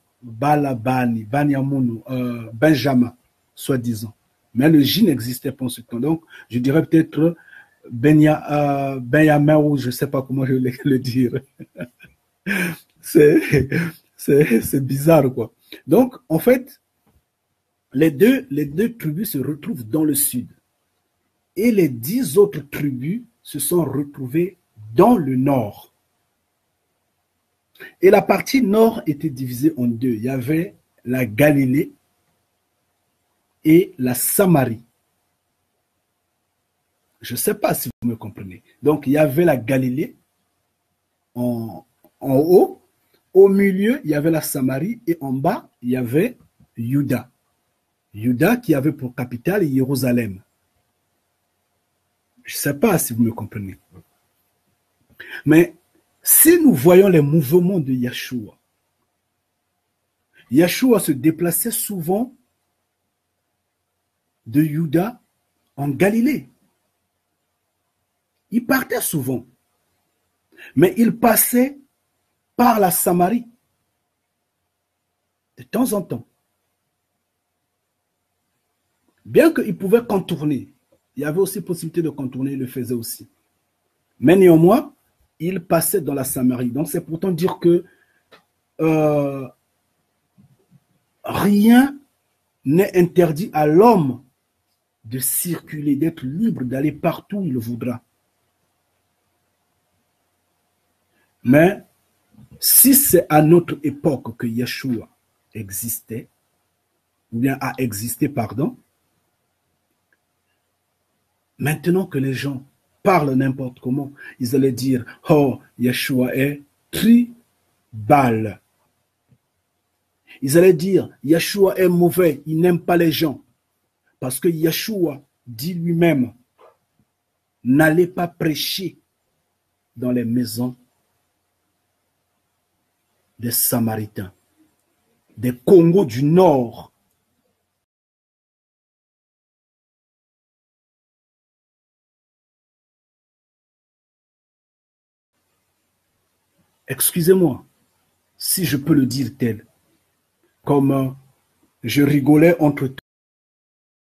Benjamin, soi-disant. Mais le J n'existait pas en ce temps. Donc, je dirais peut-être Benjamin, ou je ne sais pas comment je vais le dire. C'est bizarre, quoi. Donc, en fait, les deux tribus se retrouvent dans le sud. Et les 10 autres tribus se sont retrouvées dans le nord. Et la partie nord était divisée en 2. Il y avait la Galilée et la Samarie. Je ne sais pas si vous me comprenez. Donc, il y avait la Galilée en haut. Au milieu, il y avait la Samarie. Et en bas, il y avait Juda. Juda qui avait pour capitale Jérusalem. Je ne sais pas si vous me comprenez. Mais si nous voyons les mouvements de Yeshua, Yeshua se déplaçait souvent de Juda en Galilée. Il partait souvent. Mais il passait par la Samarie. De temps en temps. Bien qu'il pouvait contourner. Il y avait aussi possibilité de contourner, il le faisait aussi. Mais néanmoins, il passait dans la Samarie. Donc c'est pourtant dire que rien n'est interdit à l'homme de circuler, d'être libre, d'aller partout où il voudra. Mais si c'est à notre époque que Yeshua existait, ou bien a existé, pardon, maintenant que les gens parlent n'importe comment, ils allaient dire, oh, Yeshua est tribal. Ils allaient dire, Yeshua est mauvais, il n'aime pas les gens. Parce que Yeshua dit lui-même, n'allez pas prêcher dans les maisons des Samaritains, des Congos du Nord. Excusez-moi, si je peux le dire tel, comme je rigolais entre tout,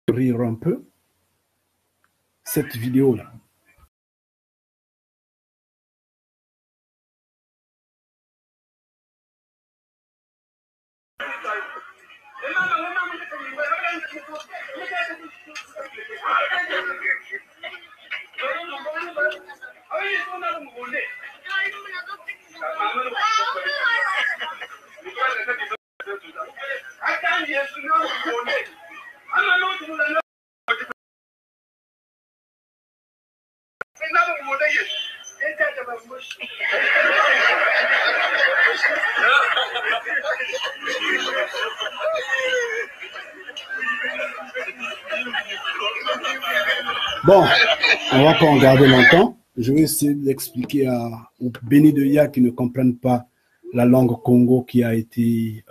rire un peu, cette vidéo-là. Bon, on va pas en garder longtemps. Je vais essayer d'expliquer aux bénis de Yah qui ne comprennent pas la langue Congo qui a été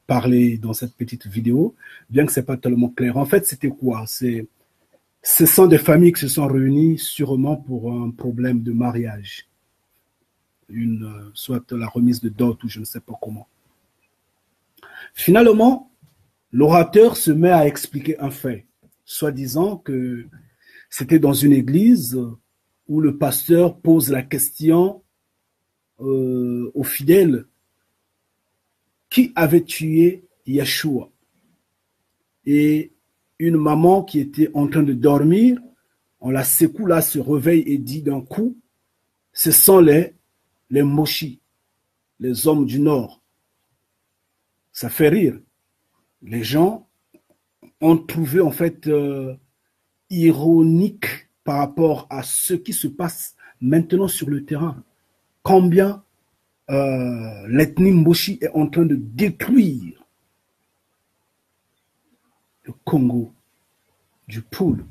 parlée dans cette petite vidéo, bien que c'est pas tellement clair. En fait, c'était quoi? Ce sont des familles qui se sont réunies sûrement pour un problème de mariage. Soit la remise de dot ou je ne sais pas comment. Finalement, l'orateur se met à expliquer un fait, soi-disant que c'était dans une église où le pasteur pose la question aux fidèles qui avait tué Yeshua. Et une maman qui était en train de dormir, on la secoue là, se réveille et dit d'un coup, ce sont les Moshi, les hommes du Nord. Ça fait rire. Les gens ont trouvé en fait ironique par rapport à ce qui se passe maintenant sur le terrain. Combien l'ethnie Moshi est en train de détruire le Congo du Poul.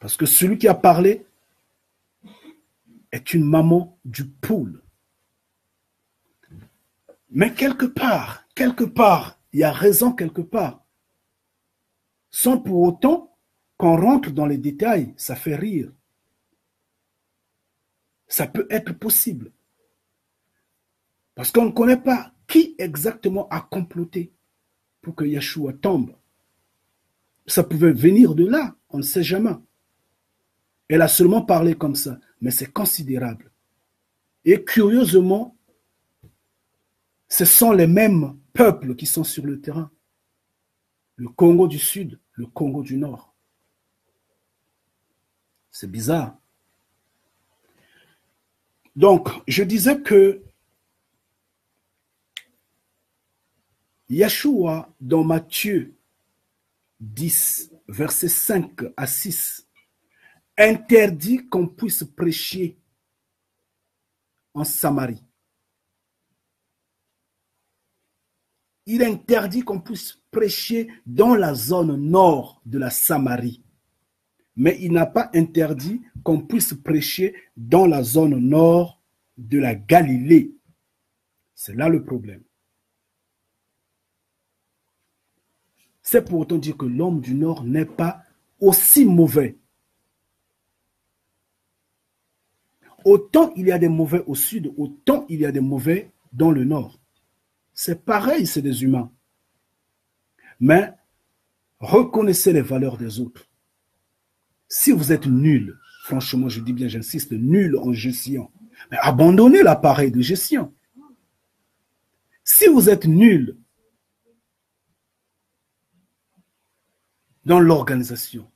Parce que celui qui a parlé est une maman du Poul. Mais quelque part, il y a raison quelque part. Sans pour autant qu'on rentre dans les détails, ça fait rire. Ça peut être possible. Parce qu'on ne connaît pas qui exactement a comploté pour que Yeshua tombe. Ça pouvait venir de là, on ne sait jamais. Elle a seulement parlé comme ça, mais c'est considérable. Et curieusement, ce sont les mêmes peuples qui sont sur le terrain. Le Congo du Sud, le Congo du Nord. C'est bizarre. Donc, je disais que Yeshua, dans Matthieu 10, versets 5 à 6, interdit qu'on puisse prêcher en Samarie. Il interdit qu'on puisse prêcher dans la zone nord de la Samarie. Mais il n'a pas interdit qu'on puisse prêcher dans la zone nord de la Galilée. C'est là le problème. C'est pour autant dire que l'homme du Nord n'est pas aussi mauvais. Autant il y a des mauvais au sud, autant il y a des mauvais dans le Nord. C'est pareil, c'est des humains. Mais reconnaissez les valeurs des autres. Si vous êtes nul, franchement, je dis bien, j'insiste, nul en gestion, mais abandonnez l'appareil de gestion. Si vous êtes nul dans l'organisation,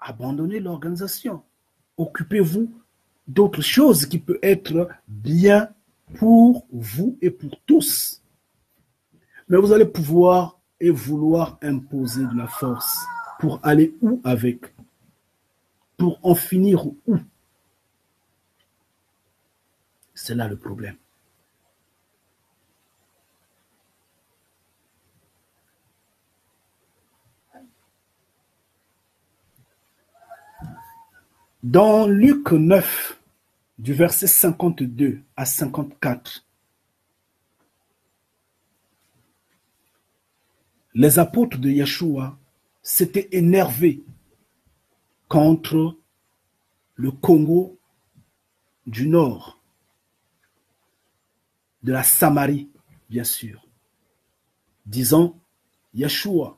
abandonnez l'organisation. Occupez-vous d'autres choses qui peuvent être bien pour vous et pour tous. Mais vous allez pouvoir et vouloir imposer de la force pour aller où avec? Pour en finir où? C'est là le problème. Dans Luc 9, du verset 52 à 54, les apôtres de Yeshua s'étaient énervés contre le Congo du Nord, de la Samarie, bien sûr, disant, Yeshua,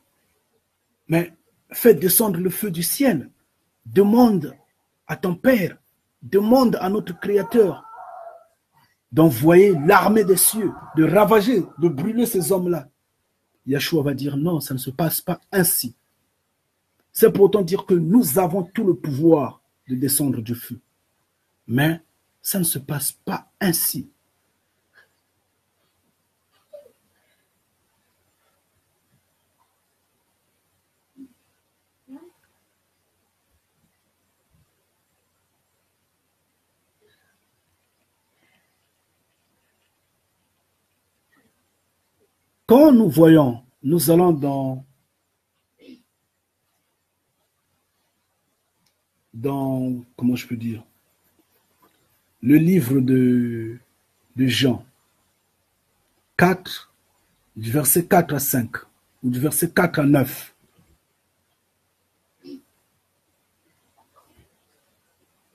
mais fais descendre le feu du ciel, demande à ton Père, demande à notre Créateur d'envoyer l'armée des cieux, de ravager, de brûler ces hommes-là. Yeshua va dire non, ça ne se passe pas ainsi. C'est pour autant dire que nous avons tout le pouvoir de descendre du feu. Mais ça ne se passe pas ainsi. Quand nous voyons, nous allons dans comment je peux dire, le livre de Jean 4, du verset 4 à 5, ou du verset 4 à 9.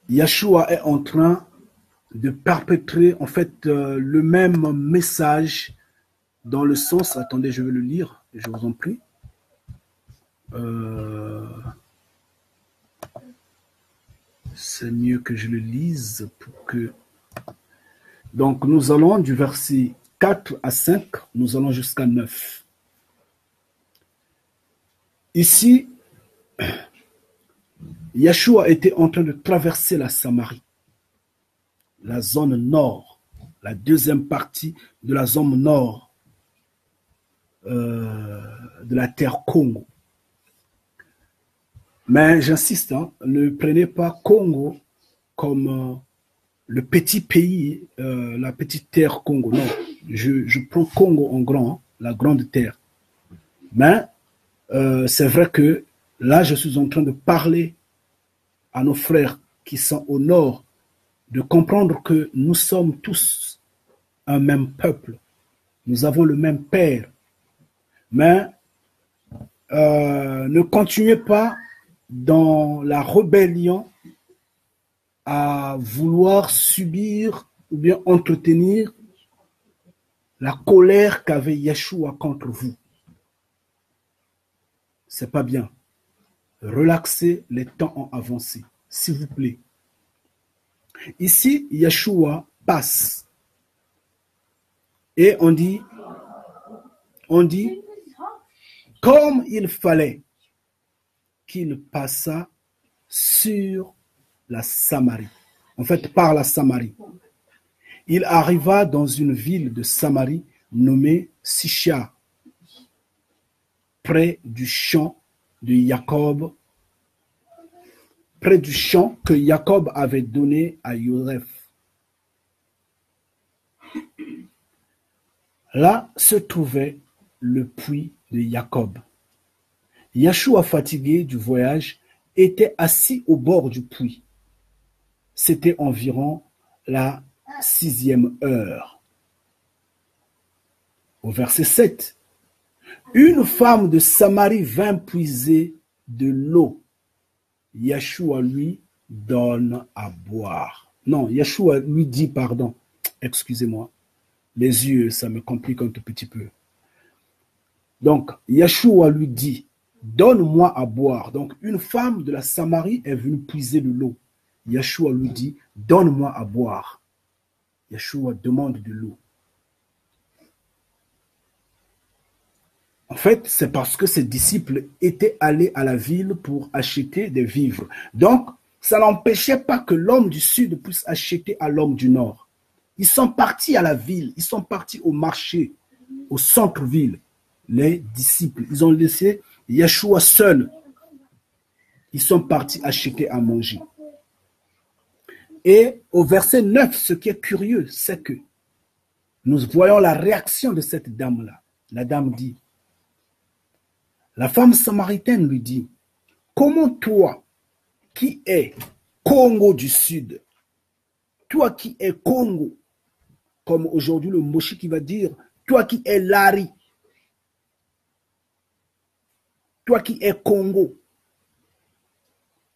Yeshua est en train de perpétrer en fait le même message dans le sens, attendez, je vais le lire, je vous en prie. C'est mieux que je le lise pour que... Donc nous allons du verset 4 à 5, nous allons jusqu'à 9. Ici, Yeshua était en train de traverser la Samarie, la zone nord, la deuxième partie de la zone nord de la terre Congo. Mais j'insiste, ne prenez pas Congo comme le petit pays, la petite terre Congo. Non, je prends Congo en grand, la grande terre. Mais c'est vrai que là, je suis en train de parler à nos frères qui sont au nord, de comprendre que nous sommes tous un même peuple. Nous avons le même Père. Mais ne continuez pas dans la rébellion à vouloir subir ou bien entretenir la colère qu'avait Yeshua contre vous. C'est pas bien. Relaxez, les temps ont avancé, s'il vous plaît. Ici, Yeshua passe. Et on dit, comme il fallait qu'il passât sur la Samarie. En fait, par la Samarie. Il arriva dans une ville de Samarie nommée Sichar, près du champ de Jacob, près du champ que Jacob avait donné à Joseph. Là se trouvait le puits de Jacob. Yeshua, fatigué du voyage, était assis au bord du puits. C'était environ la 6e heure. Au verset 7, une femme de Samarie vint puiser de l'eau. Yeshua lui donne à boire. Non, Yeshua lui dit, pardon, excusez-moi, les yeux, ça me complique un tout petit peu. Donc, Yeshua lui dit, donne-moi à boire. Donc, une femme de la Samarie est venue puiser de l'eau. Yeshua lui dit, donne-moi à boire. Yeshua demande de l'eau. En fait, c'est parce que ses disciples étaient allés à la ville pour acheter des vivres. Donc, ça n'empêchait pas que l'homme du sud puisse acheter à l'homme du nord. Ils sont partis à la ville, ils sont partis au marché, au centre-ville. Les disciples, ils ont laissé Yeshua seul. Ils sont partis acheter à manger. Et au verset 9, ce qui est curieux, c'est que nous voyons la réaction de cette dame-là. La dame dit, la femme samaritaine lui dit, comment toi, qui es Congo du Sud, toi qui es Congo, comme aujourd'hui le Moshi qui va dire, toi qui es Lari, Toi qui es Congo,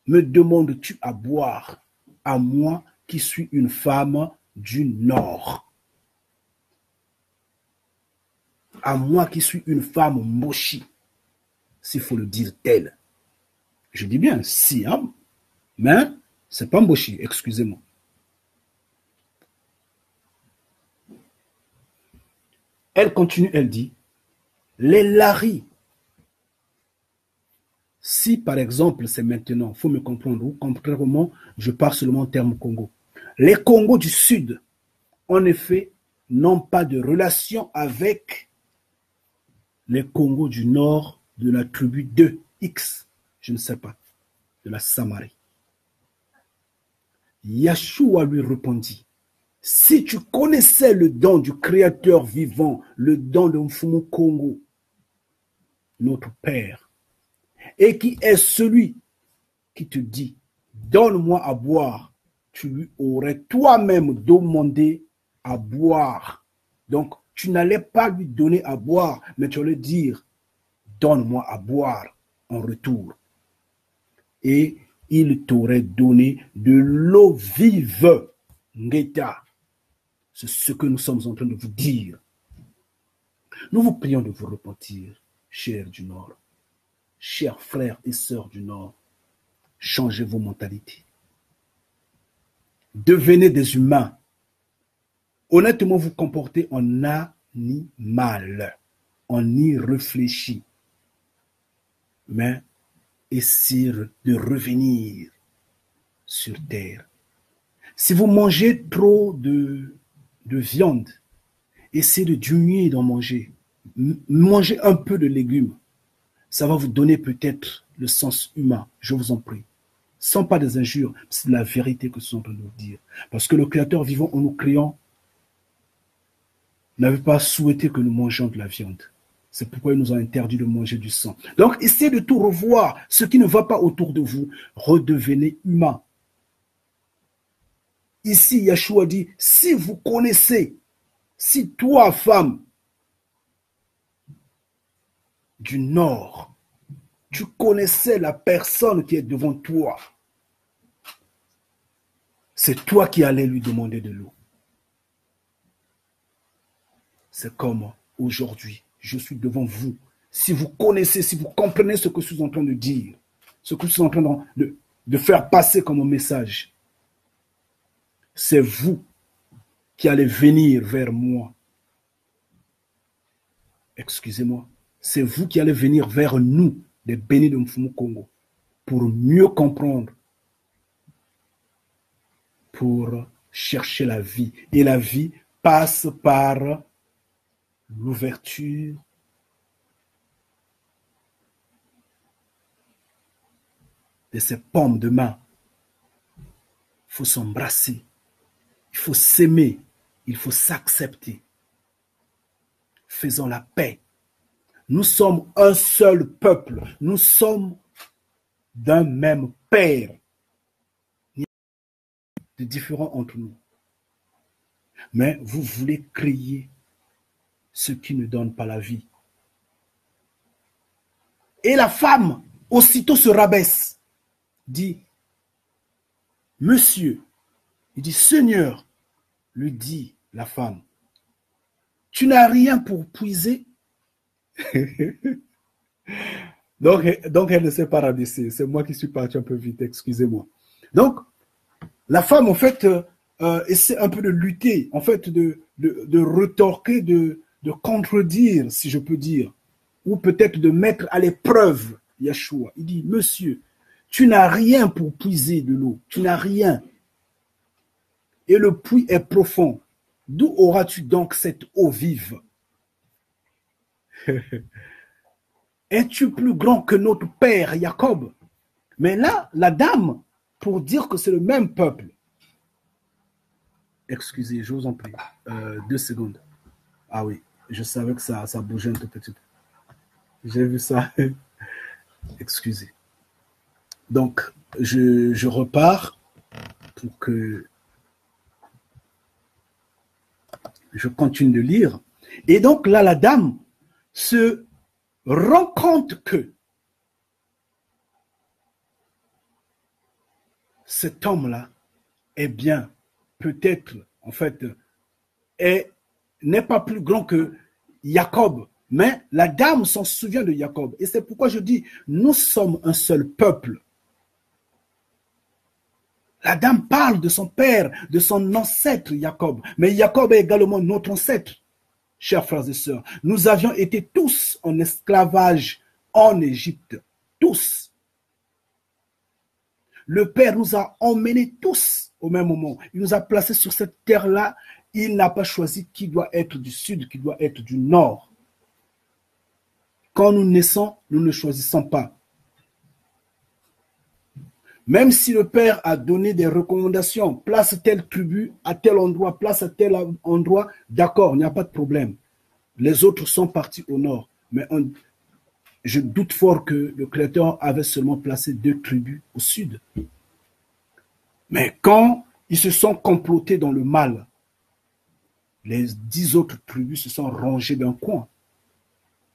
me demandes-tu à boire à moi qui suis une femme du Nord? À moi qui suis une femme mochi, s'il faut le dire tel. Je dis bien si, hein, mais c'est pas mochi, excusez-moi. Elle continue, elle dit, les laris, si par exemple c'est maintenant, il faut me comprendre, ou contrairement, je parle seulement en termes Congo. Les Congos du Sud, en effet, n'ont pas de relation avec les Congos du Nord de la tribu de X, je ne sais pas, de la Samarie. Yeshua lui répondit, si tu connaissais le don du Créateur vivant, le don de Mfumu Congo, notre Père, et qui est celui qui te dit, donne-moi à boire, tu lui aurais toi-même demandé à boire. Donc, tu n'allais pas lui donner à boire, mais tu allais dire, donne-moi à boire en retour. Et il t'aurait donné de l'eau vive. Ngeta. C'est ce que nous sommes en train de vous dire. Nous vous prions de vous repentir, chers du Nord, chers frères et sœurs du Nord. Changez vos mentalités. Devenez des humains. Honnêtement, vous comportez en animal. On y réfléchit. Mais essayez de revenir sur terre. Si vous mangez trop de viande, essayez de diminuer d'en manger. Mangez un peu de légumes. Ça va vous donner peut-être le sens humain. Je vous en prie. Sans pas des injures, c'est la vérité que nous sommes en train de vous dire. Parce que le Créateur vivant en nous créant n'avait pas souhaité que nous mangions de la viande. C'est pourquoi il nous a interdit de manger du sang. Donc, essayez de tout revoir. Ce qui ne va pas autour de vous, redevenez humain. Ici, Yeshua dit, si vous connaissez, si toi, femme du Nord, tu connaissais la personne qui est devant toi, c'est toi qui allais lui demander de l'eau. C'est comme aujourd'hui, je suis devant vous. Si vous connaissez, si vous comprenez ce que je suis en train de dire, ce que je suis en train de faire passer comme un message, c'est vous qui allez venir vers moi. Excusez-moi. C'est vous qui allez venir vers nous, les bénis de Mfumu Congo, pour mieux comprendre, pour chercher la vie. Et la vie passe par l'ouverture de ces paumes de main. Il faut s'embrasser, il faut s'aimer, il faut s'accepter. Faisons la paix. Nous sommes un seul peuple, nous sommes d'un même Père. Il y a des différents entre nous. Mais vous voulez créer ce qui ne donne pas la vie. Et la femme, aussitôt se rabaisse, dit, Monsieur, il dit, Seigneur, lui dit la femme, tu n'as rien pour puiser. donc, elle ne s'est pas rabaissée. C'est moi qui suis parti un peu vite, excusez-moi. Donc, la femme, en fait, essaie un peu de lutter, en fait, de retorquer, de contredire, si je peux dire, ou peut-être de mettre à l'épreuve Yeshua. Il dit, Monsieur, tu n'as rien pour puiser de l'eau, tu n'as rien. Et le puits est profond. D'où auras-tu donc cette eau vive? Es-tu plus grand que notre père Jacob? Mais là, la dame, pour dire que c'est le même peuple, excusez, je vous en prie, 2 secondes. Ah oui, je savais que ça bougeait un tout petit peu. J'ai vu ça. Excusez. Donc, je repars pour que je continue de lire. Et donc là, la dame se rend compte que cet homme-là est bien, peut-être, en fait, n'est pas plus grand que Jacob. Mais la dame s'en souvient de Jacob. Et c'est pourquoi je dis, nous sommes un seul peuple. La dame parle de son père, de son ancêtre Jacob. Mais Jacob est également notre ancêtre, chers frères et sœurs. Nous avions été tous en esclavage en Égypte. Tous. Le Père nous a emmenés tous au même moment. Il nous a placés sur cette terre-là. Il n'a pas choisi qui doit être du sud, qui doit être du nord. Quand nous naissons, nous ne choisissons pas. Même si le Père a donné des recommandations, place telle tribu à tel endroit, place à tel endroit, d'accord, il n'y a pas de problème. Les autres sont partis au nord. Mais je doute fort que le Créateur avait seulement placé 2 tribus au sud. Mais quand ils se sont complotés dans le mal, les 10 autres tribus se sont rangées d'un coin.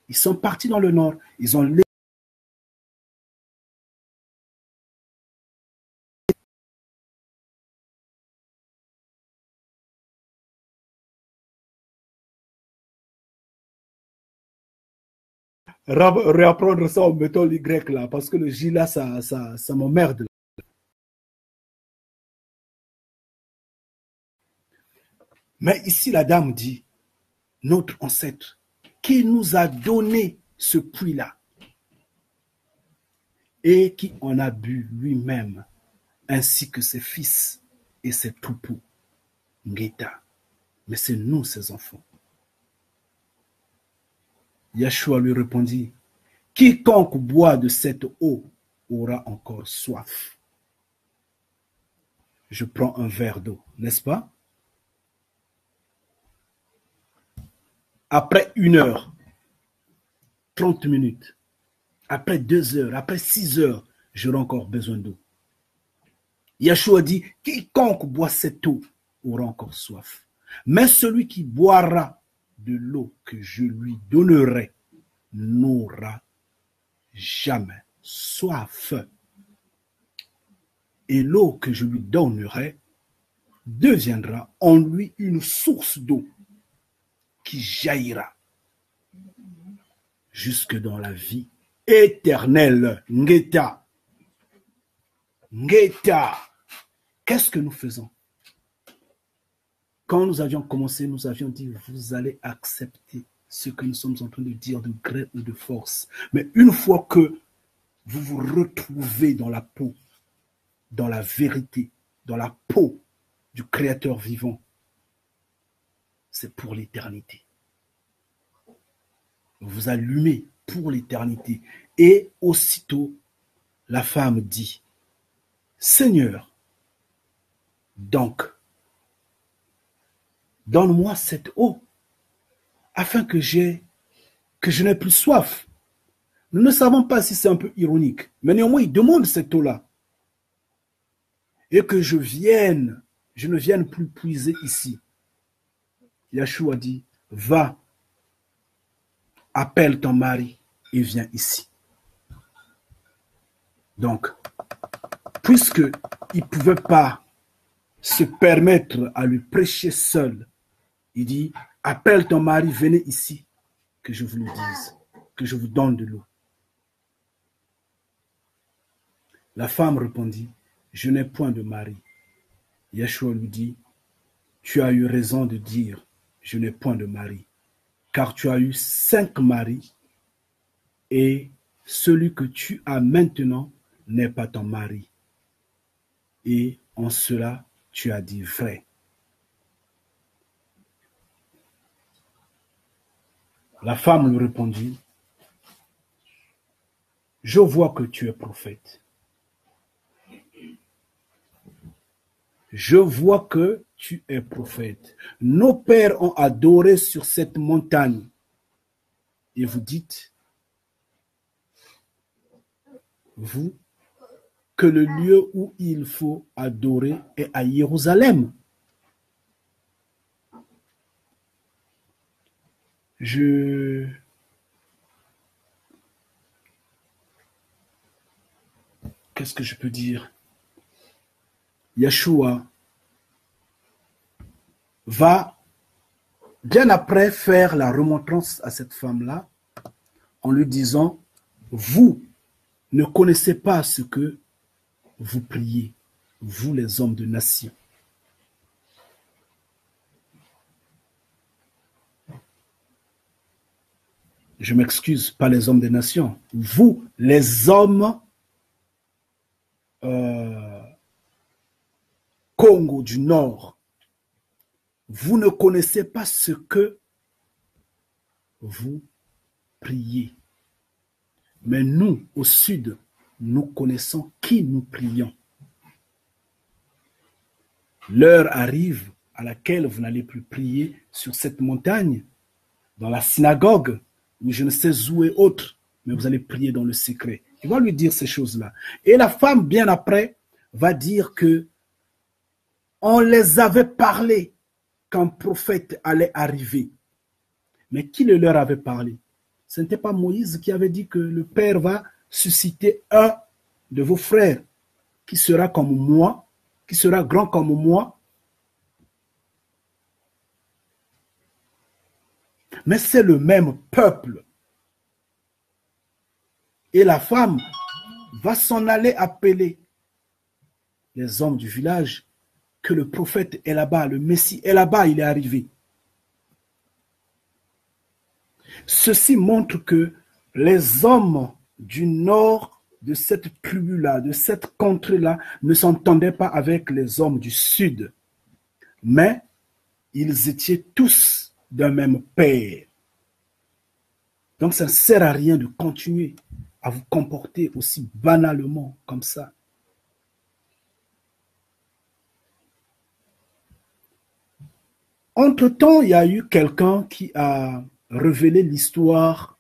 Ils sont partis dans le nord. Ils ont réapprendre ça en mettant l'Y là, parce que le J là, ça m'emmerde. Mais ici, la dame dit, notre ancêtre, qui nous a donné ce puits-là et qui en a bu lui-même, ainsi que ses fils et ses troupeaux. Ngeta. Mais c'est nous, ses enfants. Yeshua lui répondit, quiconque boit de cette eau aura encore soif. Je prends un verre d'eau, n'est-ce pas? Après 1 heure, 30 minutes, après 2 heures, après 6 heures, j'aurai encore besoin d'eau. Yeshua dit, quiconque boit cette eau aura encore soif. Mais celui qui boira de l'eau que je lui donnerai n'aura jamais soif. Et l'eau que je lui donnerai deviendra en lui une source d'eau qui jaillira jusque dans la vie éternelle. Ngeta. Ngeta. Qu'est-ce que nous faisons? Quand nous avions commencé, nous avions dit, vous allez accepter ce que nous sommes en train de dire de gré ou de force. Mais une fois que vous vous retrouvez dans la peau, dans la vérité, dans la peau du Créateur vivant, c'est pour l'éternité. Vous allumez pour l'éternité. Et aussitôt, la femme dit, Seigneur, donc, donne-moi cette eau, afin que je n'ai plus soif. Nous ne savons pas si c'est un peu ironique, mais néanmoins, il demande cette eau-là. Et que je ne vienne plus puiser ici. Yeshua dit, va, appelle ton mari et viens ici. Donc, puisqu'il ne pouvait pas se permettre à lui prêcher seul, il dit, appelle ton mari, venez ici, que je vous le dise, que je vous donne de l'eau. La femme répondit, je n'ai point de mari. Yeshua lui dit, tu as eu raison de dire, je n'ai point de mari, car tu as eu 5 maris, et celui que tu as maintenant n'est pas ton mari. Et en cela, tu as dit vrai. La femme lui répondit, je vois que tu es prophète. Je vois que tu es prophète. Nos pères ont adoré sur cette montagne. Et vous dites, vous, que le lieu où il faut adorer est à Jérusalem. Qu'est-ce que je peux dire? Yeshua va bien après faire la remontrance à cette femme-là en lui disant, vous ne connaissez pas ce que vous priez, vous les hommes de nation. Je m'excuse, pas les hommes des nations. Vous, les hommes Congo du Nord, vous ne connaissez pas ce que vous priez. Mais nous, au sud, nous connaissons qui nous prions. L'heure arrive à laquelle vous n'allez plus prier sur cette montagne, dans la synagogue, ou je ne sais où et autre, mais vous allez prier dans le secret. Il va lui dire ces choses-là. Et la femme, bien après, va dire que on les avait parlé qu'un prophète allait arriver. Mais qui le leur avait parlé? Ce n'était pas Moïse qui avait dit que le Père va susciter un de vos frères qui sera comme moi, qui sera grand comme moi. Mais c'est le même peuple. Et la femme va s'en aller appeler les hommes du village que le prophète est là-bas, le Messie est là-bas, il est arrivé. Ceci montre que les hommes du nord de cette tribu-là, de cette contrée-là, ne s'entendaient pas avec les hommes du sud. Mais ils étaient tous d'un même père. Donc ça ne sert à rien de continuer à vous comporter aussi banalement comme ça. Entre-temps, il y a eu quelqu'un qui a révélé l'histoire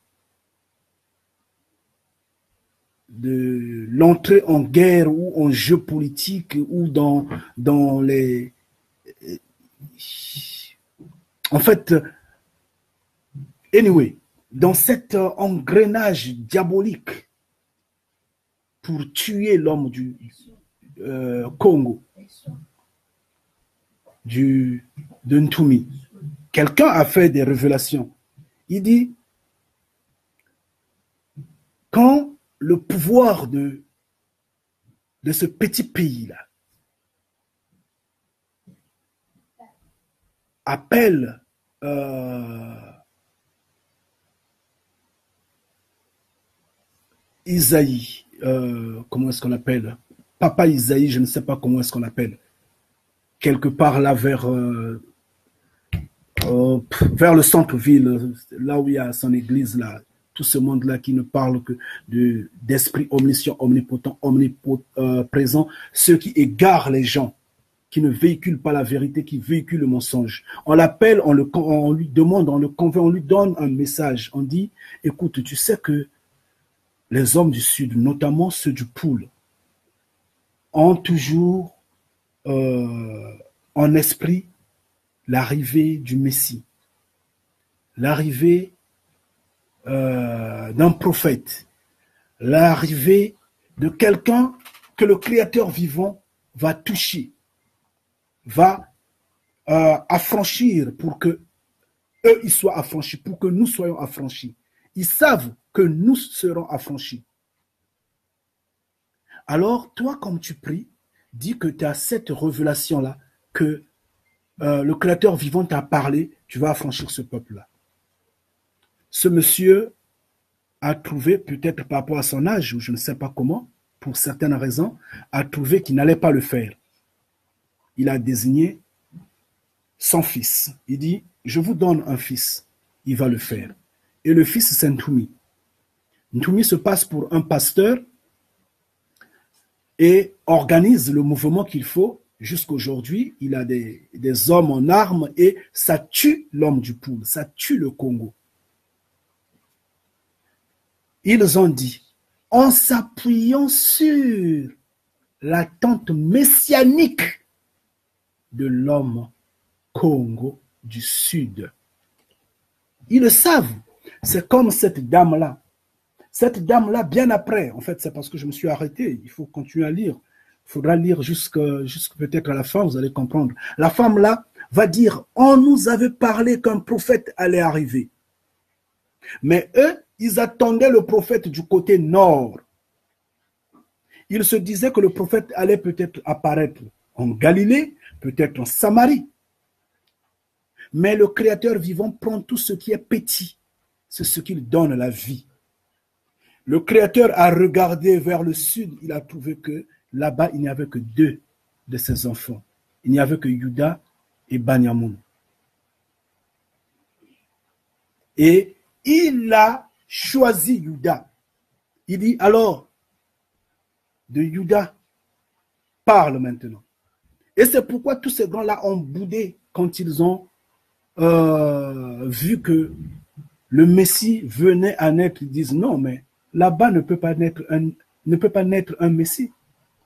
de l'entrée en guerre ou en jeu politique ou dans les... En fait, anyway, dans cet engrenage diabolique pour tuer l'homme du Congo, de Ntumi. Quelqu'un a fait des révélations. Il dit, quand le pouvoir de ce petit pays-là appelle Isaïe, comment est-ce qu'on appelle? Papa Isaïe, je ne sais pas comment est-ce qu'on appelle. Quelque part là vers le centre-ville, là où il y a son église, là, tout ce monde-là qui ne parle que d'esprit omniscient, omnipotent, omniprésent, ceux qui égarent les gens, qui ne véhiculent pas la vérité, qui véhiculent le mensonge. On l'appelle, on lui demande, on le convainc, on lui donne un message. On dit, écoute, tu sais que les hommes du Sud, notamment ceux du Poule, ont toujours en esprit l'arrivée du Messie, l'arrivée d'un prophète, l'arrivée de quelqu'un que le Créateur vivant va toucher, va affranchir pour que eux ils soient affranchis, pour que nous soyons affranchis. Ils savent que nous serons affranchis. Alors, toi, comme tu pries, dis que tu as cette révélation-là, que le Créateur vivant t'a parlé, tu vas affranchir ce peuple-là. Ce monsieur a trouvé, peut-être par rapport à son âge, ou je ne sais pas comment, pour certaines raisons, a trouvé qu'il n'allait pas le faire. Il a désigné son fils. Il dit, je vous donne un fils, il va le faire. Et le fils, c'est Ntumi. Ntumi se passe pour un pasteur et organise le mouvement qu'il faut. Jusqu'aujourd'hui, il a des hommes en armes et ça tue l'homme du Poule, ça tue le Congo. Ils ont dit, en s'appuyant sur l'attente messianique de l'homme Congo du Sud. Ils le savent. C'est comme cette dame-là. Cette dame-là, bien après, en fait, c'est parce que je me suis arrêté, il faut continuer à lire. Il faudra lire jusque peut-être à la fin, vous allez comprendre. La femme là va dire, on nous avait parlé qu'un prophète allait arriver. Mais eux, ils attendaient le prophète du côté nord. Ils se disaient que le prophète allait peut-être apparaître en Galilée, peut-être en Samarie. Mais le Créateur vivant prend tout ce qui est petit. C'est ce qu'il donne la vie. Le Créateur a regardé vers le sud. Il a trouvé que là-bas, il n'y avait que 2 de ses enfants. Il n'y avait que Juda et Benyamin. Et il a choisi Juda. Il dit alors, de Juda, parle maintenant. Et c'est pourquoi tous ces grands-là ont boudé quand ils ont vu que le Messie venait à naître. Ils disent non, mais là-bas ne peut pas naître un Messie.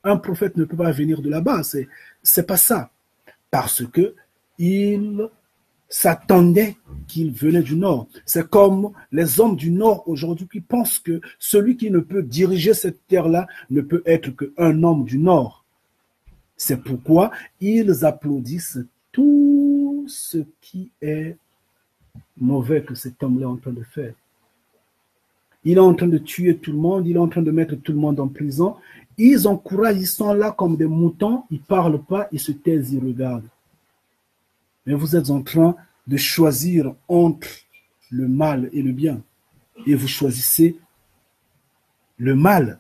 Un prophète ne peut pas venir de là-bas. C'est pas ça. Parce que il s'attendait qu'il venait du Nord. C'est comme les hommes du Nord aujourd'hui qui pensent que celui qui ne peut diriger cette terre-là ne peut être qu'un homme du Nord. C'est pourquoi ils applaudissent tout ce qui est mauvais que cet homme-là est en train de faire. Il est en train de tuer tout le monde, il est en train de mettre tout le monde en prison. Ils encouragent, ils sont là comme des moutons, ils ne parlent pas, ils se taisent, ils regardent. Mais vous êtes en train de choisir entre le mal et le bien. Et vous choisissez le mal.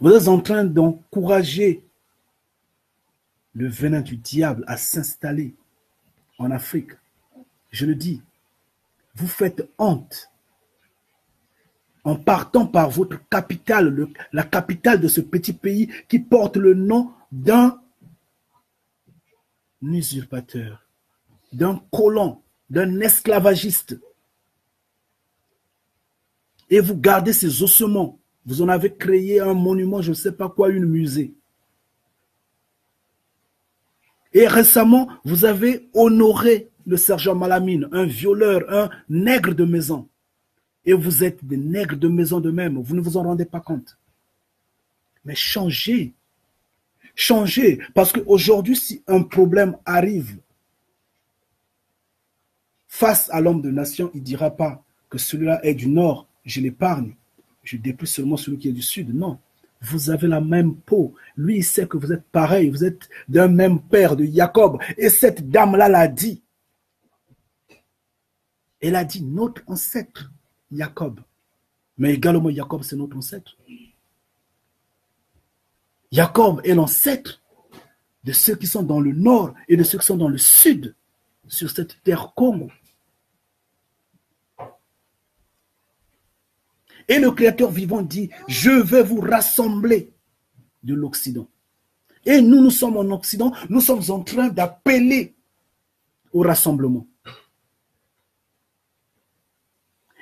Vous êtes en train d'encourager le venin du diable à s'installer en Afrique. Je le dis, vous faites honte en partant par votre capitale, la capitale de ce petit pays qui porte le nom d'un usurpateur, d'un colon, d'un esclavagiste. Et vous gardez ces ossements. Vous en avez créé un monument, je ne sais pas quoi, une musée. Et récemment, vous avez honoré le sergent Malamine, un violeur, un nègre de maison. Et vous êtes des nègres de maison de même. Vous ne vous en rendez pas compte. Mais changez. Changez. Parce qu'aujourd'hui, si un problème arrive face à l'homme de nation, il ne dira pas que celui-là est du nord, je l'épargne. Je dépouille seulement celui qui est du sud. Non. Vous avez la même peau. Lui, il sait que vous êtes pareil. Vous êtes d'un même père, de Jacob. Et cette dame-là l'a dit. Elle a dit notre ancêtre, Jacob. Mais également, Jacob, c'est notre ancêtre. Jacob est l'ancêtre de ceux qui sont dans le nord et de ceux qui sont dans le sud, sur cette terre Congo. Et le Créateur vivant dit, je vais vous rassembler de l'Occident. Et nous sommes en Occident, nous sommes en train d'appeler au rassemblement.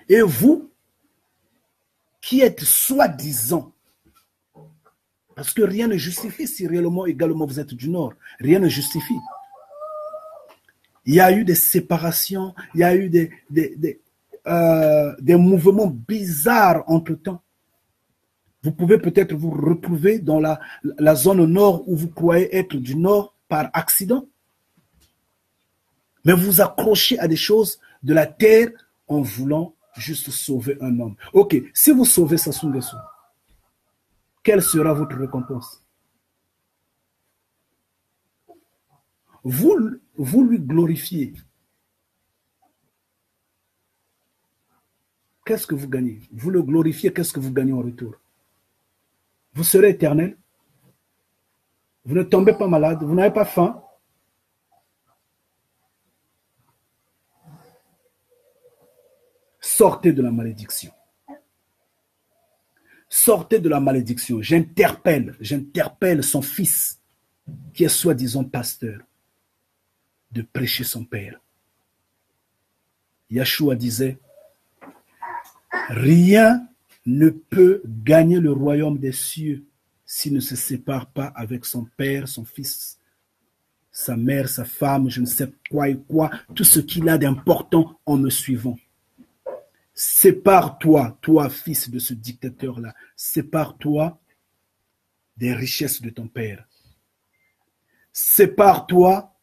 Et vous, qui êtes soi-disant, parce que rien ne justifie si réellement, également vous êtes du Nord, rien ne justifie. Il y a eu des séparations, il y a eu des mouvements bizarres entre-temps. Vous pouvez peut-être vous retrouver dans la zone nord où vous croyez être du Nord par accident. Mais vous vous accrochez à des choses de la terre en voulant juste sauver un homme. Ok, si vous sauvez Sassou Nguesso, quelle sera votre récompense? Vous lui glorifiez. Qu'est-ce que vous gagnez? Vous le glorifiez, qu'est-ce que vous gagnez en retour? Vous serez éternel. Vous ne tombez pas malade, vous n'avez pas faim. Sortez de la malédiction. Sortez de la malédiction. J'interpelle son fils, qui est soi-disant pasteur, de prêcher son père. Yeshua disait, rien ne peut gagner le royaume des cieux s'il ne se sépare pas avec son père, son fils, sa mère, sa femme, je ne sais quoi et quoi, tout ce qu'il a d'important en me suivant. Sépare-toi, toi, fils de ce dictateur-là, sépare-toi des richesses de ton père. Sépare-toi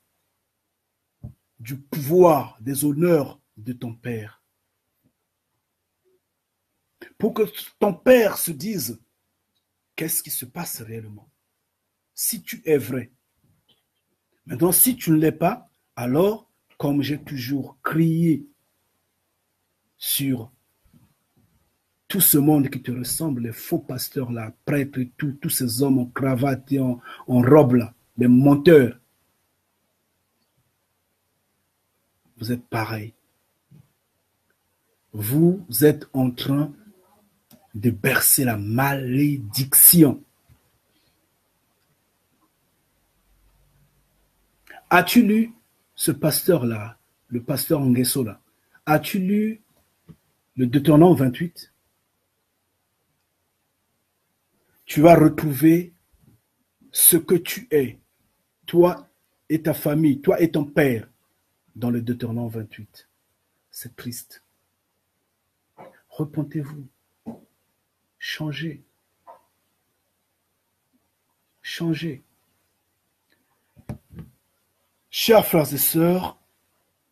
du pouvoir, des honneurs de ton père. Pour que ton père se dise qu'est-ce qui se passe réellement. Si tu es vrai. Maintenant, si tu ne l'es pas, alors, comme j'ai toujours crié sur tout ce monde qui te ressemble, les faux pasteurs, là, prêtres et tout, tous ces hommes en cravate et en robe, là, les menteurs, vous êtes pareils. Vous êtes en train de bercer la malédiction. As-tu lu ce pasteur-là, le pasteur Nguesso là? As-tu lu le Deutéronome 28? Tu vas retrouver ce que tu es, toi et ta famille, toi et ton père, dans le Deutéronome 28. C'est triste. Repentez-vous. Changez. Changez. Chers frères et sœurs,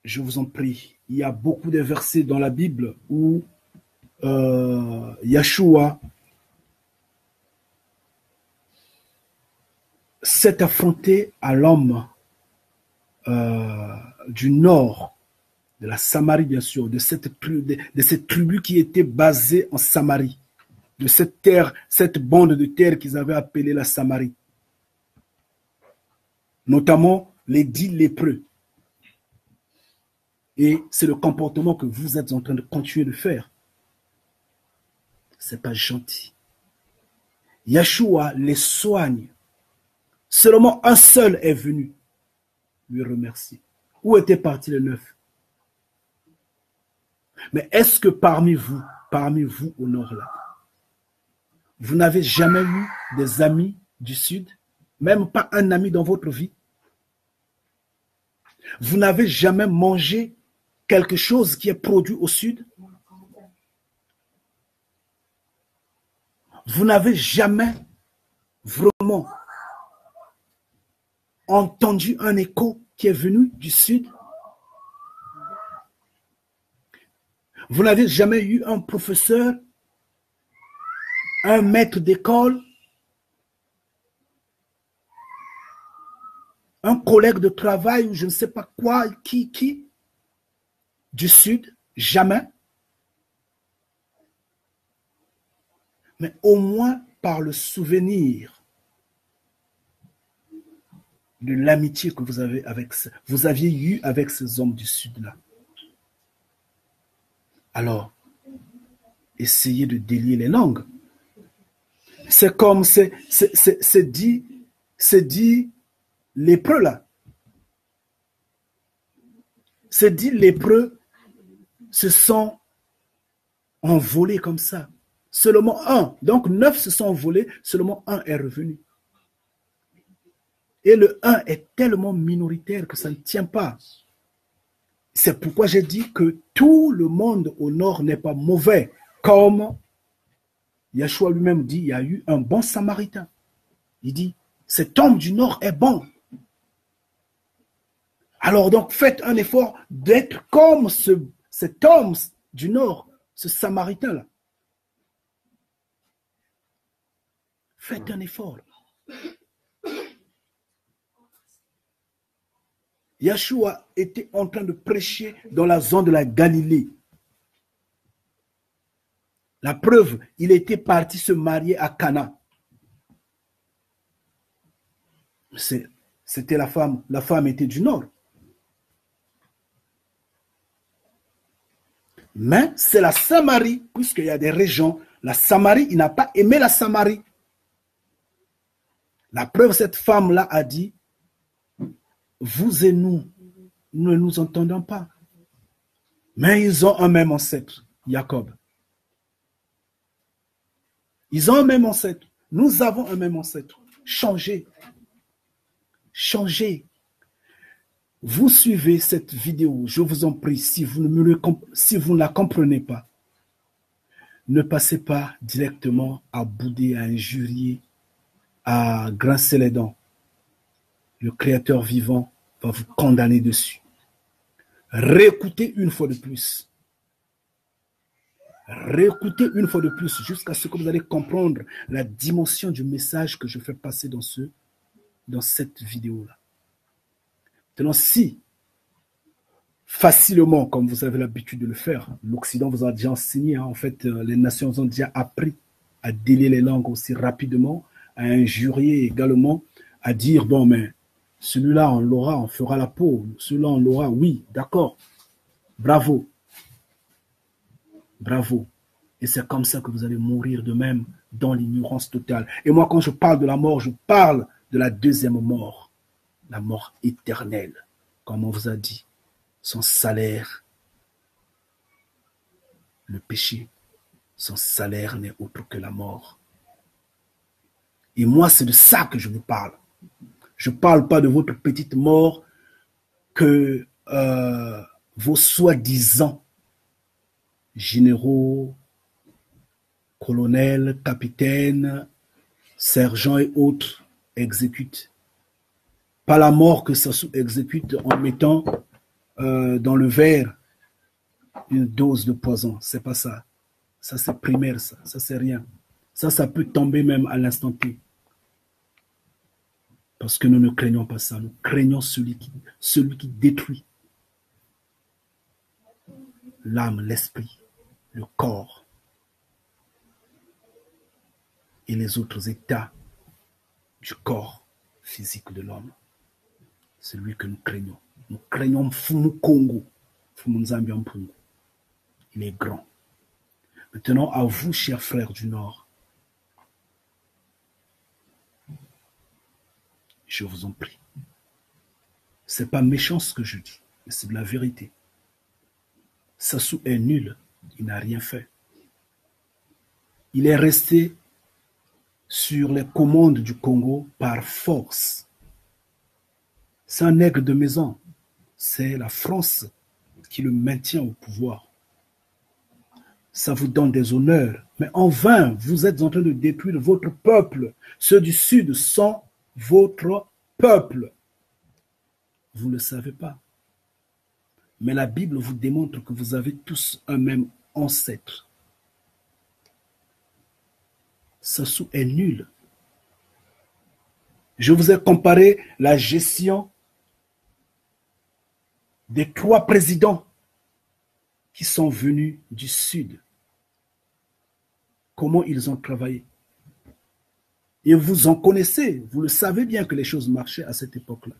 je vous en prie, il y a beaucoup de versets dans la Bible où Yeshua s'est affronté à l'homme du nord, de la Samarie bien sûr, de cette tribu qui était basée en Samarie, de cette terre, cette bande de terre qu'ils avaient appelée la Samarie, notamment les 10 lépreux. Et c'est le comportement que vous êtes en train de continuer de faire. C'est pas gentil. Yeshua les soigne. Seulement un seul est venu lui remercier. Où était parti le 9? Mais est-ce que parmi vous au nord là, vous n'avez jamais eu des amis du sud? Même pas un ami dans votre vie? Vous n'avez jamais mangé quelque chose qui est produit au sud? Vous n'avez jamais vraiment entendu un écho qui est venu du sud? Vous n'avez jamais eu un professeur, un maître d'école, un collègue de travail ou je ne sais pas quoi, qui du sud? Jamais. Mais au moins par le souvenir de l'amitié que vous aviez eu avec ces hommes du sud-là. Alors, essayez de délier les langues. C'est comme c'est dit lépreux là. C'est dit lépreux se sont envolés comme ça. Seulement un. Donc 9 se sont envolés, seulement un est revenu. Et le 1 est tellement minoritaire que ça ne tient pas. C'est pourquoi j'ai dit que tout le monde au nord n'est pas mauvais. Comme Yeshua lui-même dit, il y a eu un bon samaritain. Il dit, cet homme du nord est bon. Alors donc faites un effort d'être comme cet homme du nord, ce samaritain-là. Faites un effort. Yeshua était en train de prêcher dans la zone de la Galilée. La preuve, il était parti se marier à Cana. C'était la femme était du nord. Mais c'est la Samarie, puisqu'il y a des régions, la Samarie, il n'a pas aimé la Samarie. La preuve, cette femme-là a dit, vous et nous ne nous entendons pas. Mais ils ont un même ancêtre, Jacob. Ils ont un même ancêtre. Nous avons un même ancêtre. Changez. Changez. Vous suivez cette vidéo, je vous en prie, si vous ne la comprenez pas, ne passez pas directement à bouder, à injurier, à grincer les dents. Le Créateur vivant va vous condamner dessus. Réécoutez une fois de plus. Réécoutez une fois de plus jusqu'à ce que vous allez comprendre la dimension du message que je fais passer dans cette vidéo-là. Maintenant, si facilement, comme vous avez l'habitude de le faire, l'Occident vous a déjà enseigné, hein, en fait, les nations ont déjà appris à délier les langues aussi rapidement, à injurier également, à dire, bon, mais celui-là, on l'aura, on fera la peau, celui-là, on l'aura, oui, d'accord, bravo, bravo. Et c'est comme ça que vous allez mourir de même dans l'ignorance totale. Et moi, quand je parle de la mort, je parle de la deuxième mort, la mort éternelle, comme on vous a dit. Son salaire, le péché, son salaire n'est autre que la mort. Et moi, c'est de ça que je vous parle. Je ne parle pas de votre petite mort que vos soi-disant généraux, colonels, capitaines, sergents et autres exécutent. Pas la mort que Sassou exécute en mettant dans le verre une dose de poison. C'est pas ça. Ça, c'est primaire, ça. Ça, c'est rien. Ça peut tomber même à l'instant T. Parce que nous ne craignons pas ça. Nous craignons celui qui détruit l'âme, l'esprit, le corps et les autres états du corps physique de l'homme. C'est lui que nous craignons. Nous craignons Fumu Kongo, Fumu Nzambi Mpungu. Il est grand. Maintenant, à vous, chers frères du Nord, je vous en prie. C'est pas méchant ce que je dis, mais c'est de la vérité. Sassou est nul, il n'a rien fait. Il est resté sur les commandes du Congo par force. C'est un nègre de maison. C'est la France qui le maintient au pouvoir. Ça vous donne des honneurs, mais en vain, vous êtes en train de détruire votre peuple. Ceux du Sud sont votre peuple. Vous ne le savez pas. Mais la Bible vous démontre que vous avez tous un même ancêtre. Sassou est nul. Je vous ai comparé la gestion des 3 présidents qui sont venus du Sud. Comment ils ont travaillé. Et vous en connaissez, vous le savez bien que les choses marchaient à cette époque-là.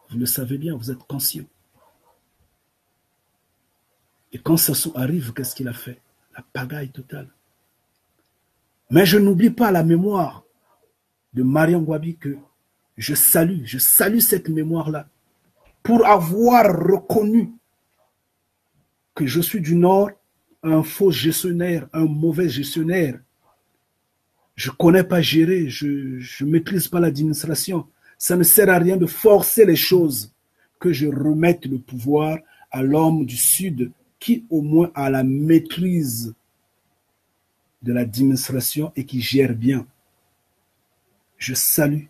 Vous le savez bien, vous êtes conscient. Et quand Sassou arrive, qu'est-ce qu'il a fait? La pagaille totale. Mais je n'oublie pas la mémoire de Mariam Ngouabi que je salue cette mémoire-là pour avoir reconnu que je suis du Nord un faux gestionnaire, un mauvais gestionnaire. Je ne connais pas gérer, je ne maîtrise pas l'administration. Ça ne sert à rien de forcer les choses, que je remette le pouvoir à l'homme du Sud qui au moins a la maîtrise de l'administration et qui gère bien. Je salue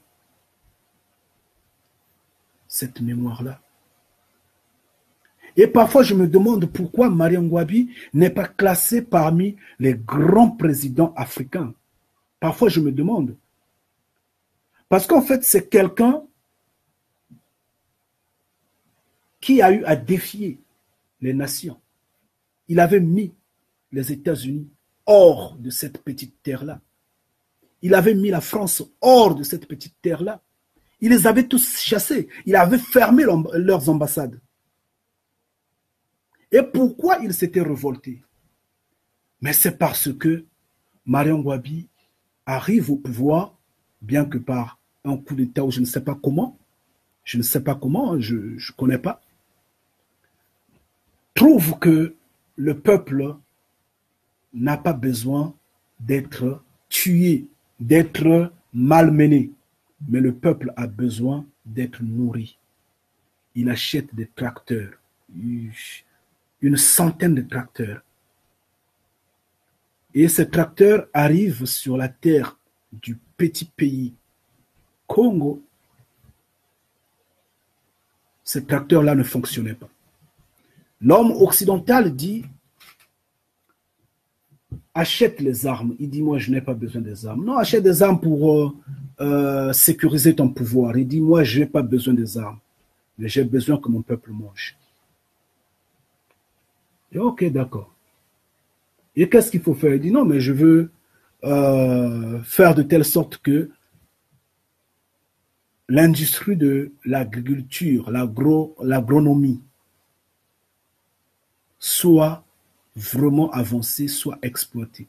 cette mémoire-là. Et parfois, je me demande pourquoi Mariam Ngouabi n'est pas classé parmi les grands présidents africains. Parfois, je me demande. Parce qu'en fait, c'est quelqu'un qui a eu à défier les nations. Il avait mis les États-Unis hors de cette petite terre-là. Il avait mis la France hors de cette petite terre-là. Il les avait tous chassés. Il avait fermé leurs ambassades. Et pourquoi il s'était révolté? Mais c'est parce que Mariam Ngouabi arrive au pouvoir, bien que par un coup d'État ou je ne sais pas comment, je ne connais pas, trouve que le peuple n'a pas besoin d'être tué, d'être malmené, mais le peuple a besoin d'être nourri. Il achète des tracteurs, une centaine de tracteurs. Et ces tracteurs arrivent sur la terre du petit pays Congo, ces tracteurs-là ne fonctionnaient pas. L'homme occidental dit, achète les armes. Il dit, moi, je n'ai pas besoin des armes. Non, achète des armes pour sécuriser ton pouvoir. Il dit, moi, je n'ai pas besoin des armes, mais j'ai besoin que mon peuple mange. Et ok, d'accord. Et qu'est-ce qu'il faut faire? Il dit, non, mais je veux faire de telle sorte que l'industrie de l'agriculture, l'agronomie, soit vraiment avancée, soit exploitée.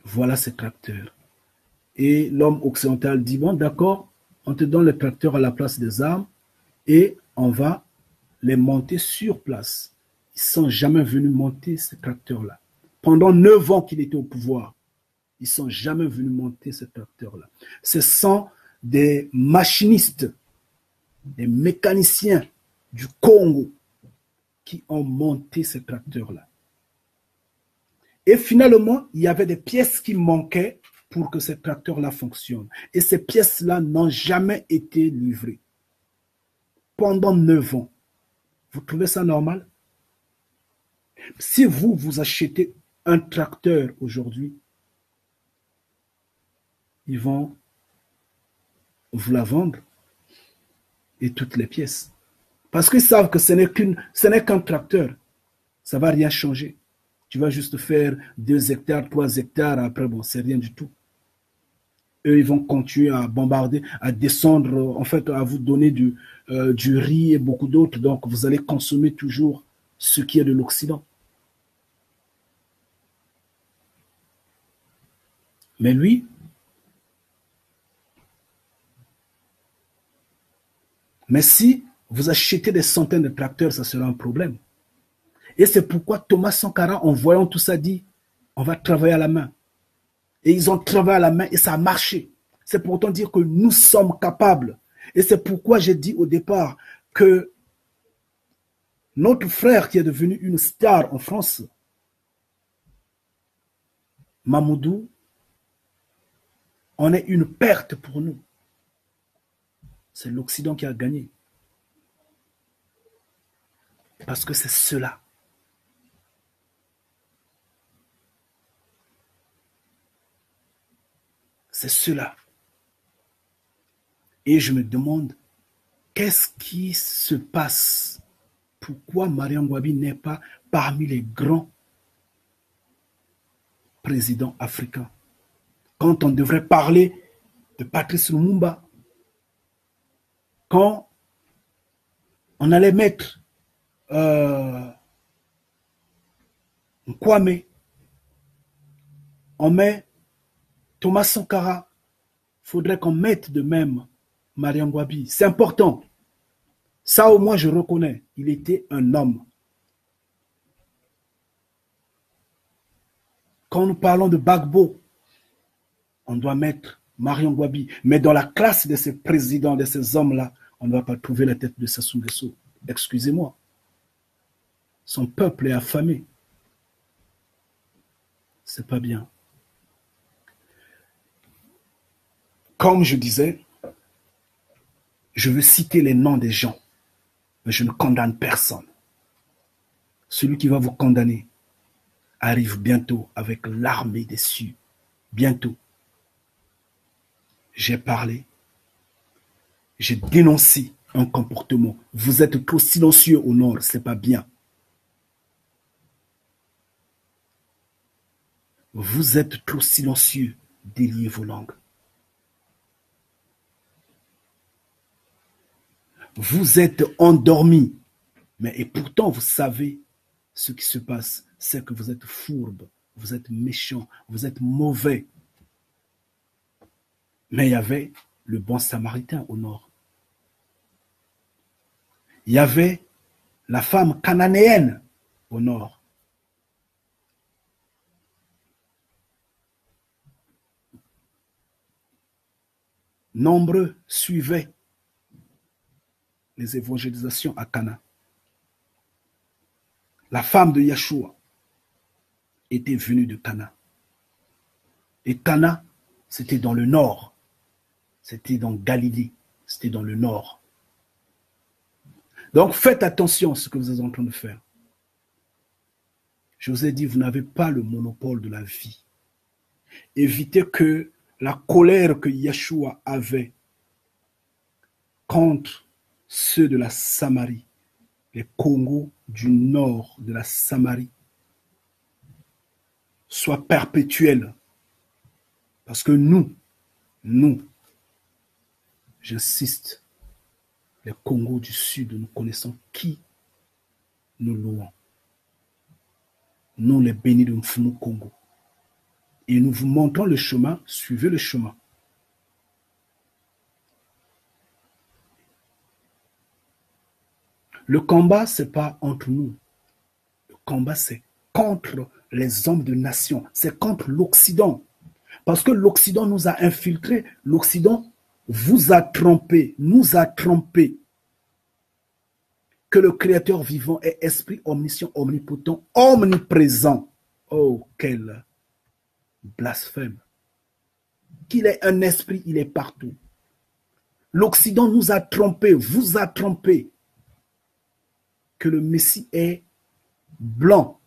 Voilà ces tracteurs. Et l'homme occidental dit, bon, d'accord, on te donne les tracteurs à la place des armes et on va les monter sur place. Ils ne sont jamais venus monter ces tracteurs-là. Pendant 9 ans qu'il était au pouvoir, ils ne sont jamais venus monter ces tracteurs-là. Ce sont des machinistes, des mécaniciens du Congo qui ont monté ces tracteurs-là. Et finalement, il y avait des pièces qui manquaient pour que ces tracteurs-là fonctionnent. Et ces pièces-là n'ont jamais été livrées. Pendant 9 ans. Vous trouvez ça normal? Si vous achetez un tracteur aujourd'hui, ils vont vous la vendre et toutes les pièces. Parce qu'ils savent que ce n'est qu'un tracteur. Ça ne va rien changer. Tu vas juste faire 2 hectares, 3 hectares, après, bon, c'est rien du tout. Eux, ils vont continuer à bombarder, à descendre, en fait, à vous donner du riz et beaucoup d'autres. Donc, vous allez consommer toujours ce qui est de l'Occident. Mais lui, mais si vous achetez des centaines de tracteurs, ça sera un problème. Et c'est pourquoi Thomas Sankara, en voyant tout ça, dit, on va travailler à la main. Et ils ont travaillé à la main et ça a marché. C'est pour autant dire que nous sommes capables. Et c'est pourquoi j'ai dit au départ que notre frère qui est devenu une star en France, Mamoudou, en est une perte pour nous. C'est l'Occident qui a gagné. Parce que c'est cela. C'est cela. Et je me demande, qu'est-ce qui se passe? Pourquoi Mariam Ngouabi n'est pas parmi les grands présidents africains? Quand on devrait parler de Patrice Lumumba, quand on allait mettre Kwame, on met Thomas Sankara, il faudrait qu'on mette de même Mariam Ngouabi. C'est important. Ça, au moins, je reconnais. Il était un homme. Quand nous parlons de Gbagbo, on doit mettre Mariam Ngouabi. Mais dans la classe de ces présidents, de ces hommes-là, on ne va pas trouver la tête de Sassou Nguesso. Excusez-moi. Son peuple est affamé. C'est pas bien. Comme je disais, je veux citer les noms des gens, mais je ne condamne personne. Celui qui va vous condamner arrive bientôt avec l'armée des cieux. Bientôt. J'ai parlé. J'ai dénoncé un comportement. Vous êtes trop silencieux au nord, c'est pas bien. Vous êtes trop silencieux, déliez vos langues. Vous êtes endormis, mais et pourtant vous savez ce qui se passe, c'est que vous êtes fourbes, vous êtes méchants, vous êtes mauvais. Mais il y avait le bon samaritain au nord. Il y avait la femme cananéenne au nord. Nombreux suivaient les évangélisations à Cana. La femme de Yeshua était venue de Cana. Et Cana, c'était dans le nord. C'était dans Galilée. C'était dans le nord. Donc faites attention à ce que vous êtes en train de faire. Je vous ai dit, vous n'avez pas le monopole de la vie. Évitez que la colère que Yeshua avait contre ceux de la Samarie, les Congos du nord de la Samarie, soit perpétuelle. Parce que nous, j'insiste, les Congos du sud, nous connaissons qui nous louons. Nous, les bénis de Mfumu Congo. Et nous vous montrons le chemin, suivez le chemin. Le combat, ce n'est pas entre nous. Le combat, c'est contre les hommes de nation. C'est contre l'Occident. Parce que l'Occident nous a infiltrés. L'Occident vous a trompé, nous a trompé. Que le Créateur vivant est esprit omniscient, omnipotent, omniprésent. Oh, quel blasphème. Qu'il est un esprit, il est partout. L'Occident nous a trompés, vous a trompés. Que le Messie est blanc,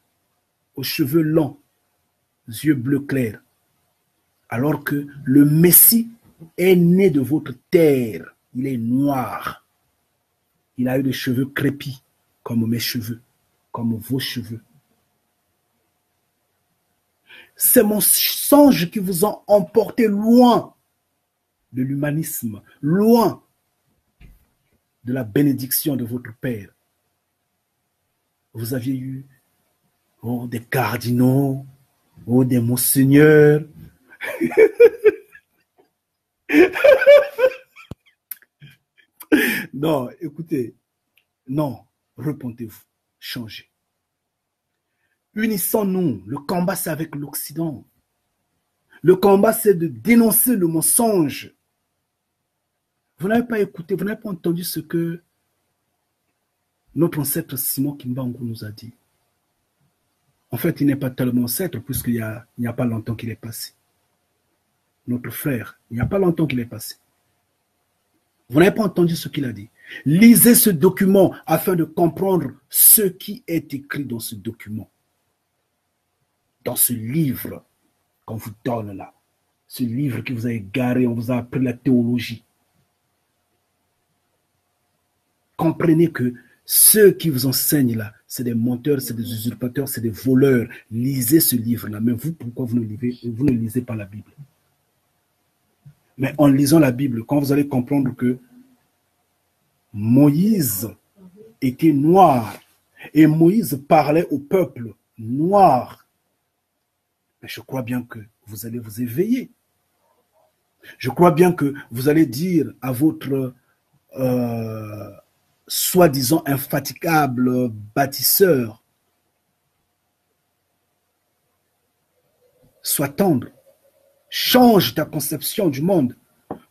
aux cheveux longs, yeux bleus clairs. Alors que le Messie est né de votre terre. Il est noir. Il a eu des cheveux crépis, comme mes cheveux, comme vos cheveux. C'est mon songe qui vous a emporté loin de l'humanisme, loin de la bénédiction de votre Père. Vous aviez eu des cardinaux, des monseigneurs. Non, écoutez, non, repentez-vous, changez. Unissons-nous, le combat c'est avec l'Occident. Le combat c'est de dénoncer le mensonge. Vous n'avez pas écouté, vous n'avez pas entendu ce que notre ancêtre Simon Kimbangu nous a dit. En fait, il n'est pas tellement ancêtre puisqu'il n'y a pas longtemps qu'il est passé. Notre frère, il n'y a pas longtemps qu'il est passé. Vous n'avez pas entendu ce qu'il a dit. Lisez ce document afin de comprendre ce qui est écrit dans ce document. Dans ce livre qu'on vous donne là. Ce livre qui vous a égaré, on vous a appris la théologie. Comprenez que ceux qui vous enseignent là, c'est des menteurs, c'est des usurpateurs, c'est des voleurs. Lisez ce livre-là. Mais vous, pourquoi vous ne lisez pas la Bible? Mais en lisant la Bible, quand vous allez comprendre que Moïse était noir et Moïse parlait au peuple noir, mais je crois bien que vous allez vous éveiller. Je crois bien que vous allez dire à votre soi-disant infatigable bâtisseur, sois tendre, change ta conception du monde.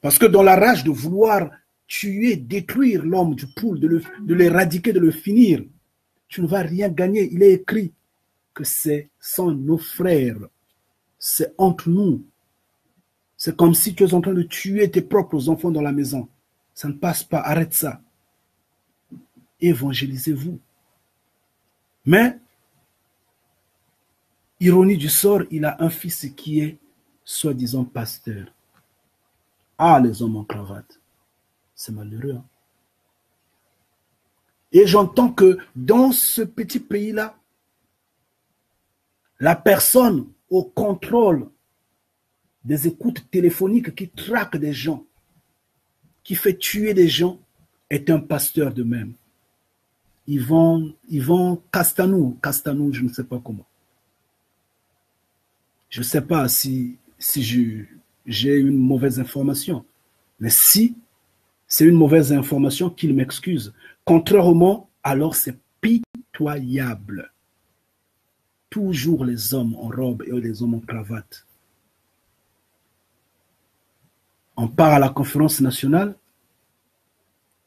Parce que dans la rage de vouloir tuer, détruire l'homme du poule, de l'éradiquer, de le finir, tu ne vas rien gagner. Il est écrit que c'est sans nos frères, c'est entre nous. C'est comme si tu es en train de tuer tes propres enfants dans la maison. Ça ne passe pas, arrête ça. Évangélisez-vous. Mais, ironie du sort, il a un fils qui est soi-disant pasteur. Ah, les hommes en cravate. C'est malheureux. Hein? Et j'entends que dans ce petit pays-là, la personne au contrôle des écoutes téléphoniques qui traque des gens, qui fait tuer des gens, est un pasteur de même. Yvan Castanou, je ne sais pas comment. Je ne sais pas si j'ai une mauvaise information. Mais si c'est une mauvaise information, qu'il m'excuse. Contrairement, alors c'est pitoyable. Toujours les hommes en robe et les hommes en cravate. On part à la conférence nationale.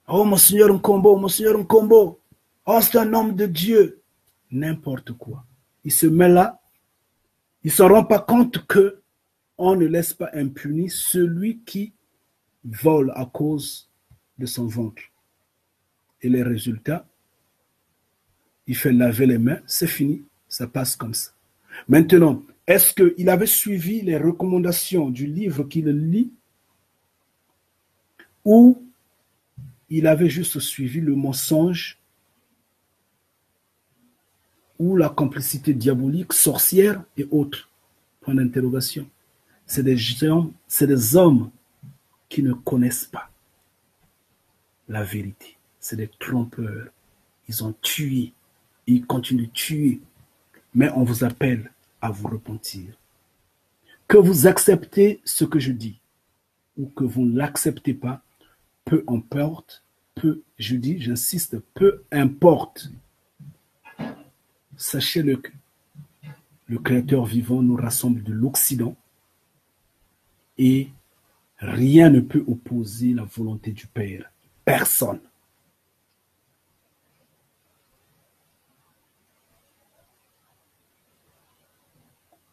Oh, Monseigneur Nkombo, Monseigneur Nkombo. Oh, c'est un homme de Dieu. N'importe quoi. Il se met là. Il ne se rend pas compte que on ne laisse pas impuni celui qui vole à cause de son ventre. Et les résultats, il fait laver les mains, c'est fini, ça passe comme ça. Maintenant, est-ce qu'il avait suivi les recommandations du livre qu'il lit ou il avait juste suivi le mensonge ou la complicité diabolique, sorcière et autres? Point d'interrogation. C'est des hommes qui ne connaissent pas la vérité. C'est des trompeurs. Ils ont tué. Ils continuent de tuer. Mais on vous appelle à vous repentir. Que vous acceptez ce que je dis ou que vous ne l'acceptez pas, peu importe, je dis, j'insiste, peu importe. Sachez-le que le Créateur vivant nous rassemble de l'Occident et rien ne peut opposer la volonté du Père. Personne.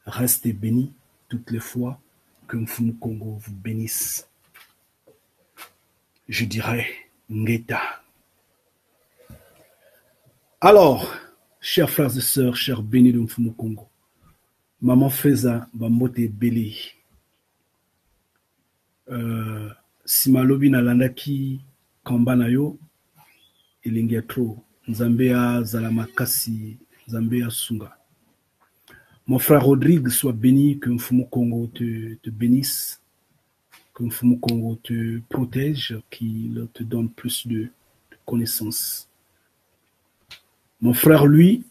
Restez bénis toutes les fois que Mfumu Kongo vous bénisse. Je dirais Ngeta. Alors, chers frères et sœurs, chers bénis de Mfumu Kongo, Maman Feza Bambote Bele. Simalobi nalandaki kamba na yo elingi trop Nzambe azala makasi, Nzambe asunga. Mon frère Rodrigue, sois béni, que Mfumu Kongo te bénisse, que Mfumu Kongo te protège, qu'il te donne plus de connaissances. Mon frère, lui,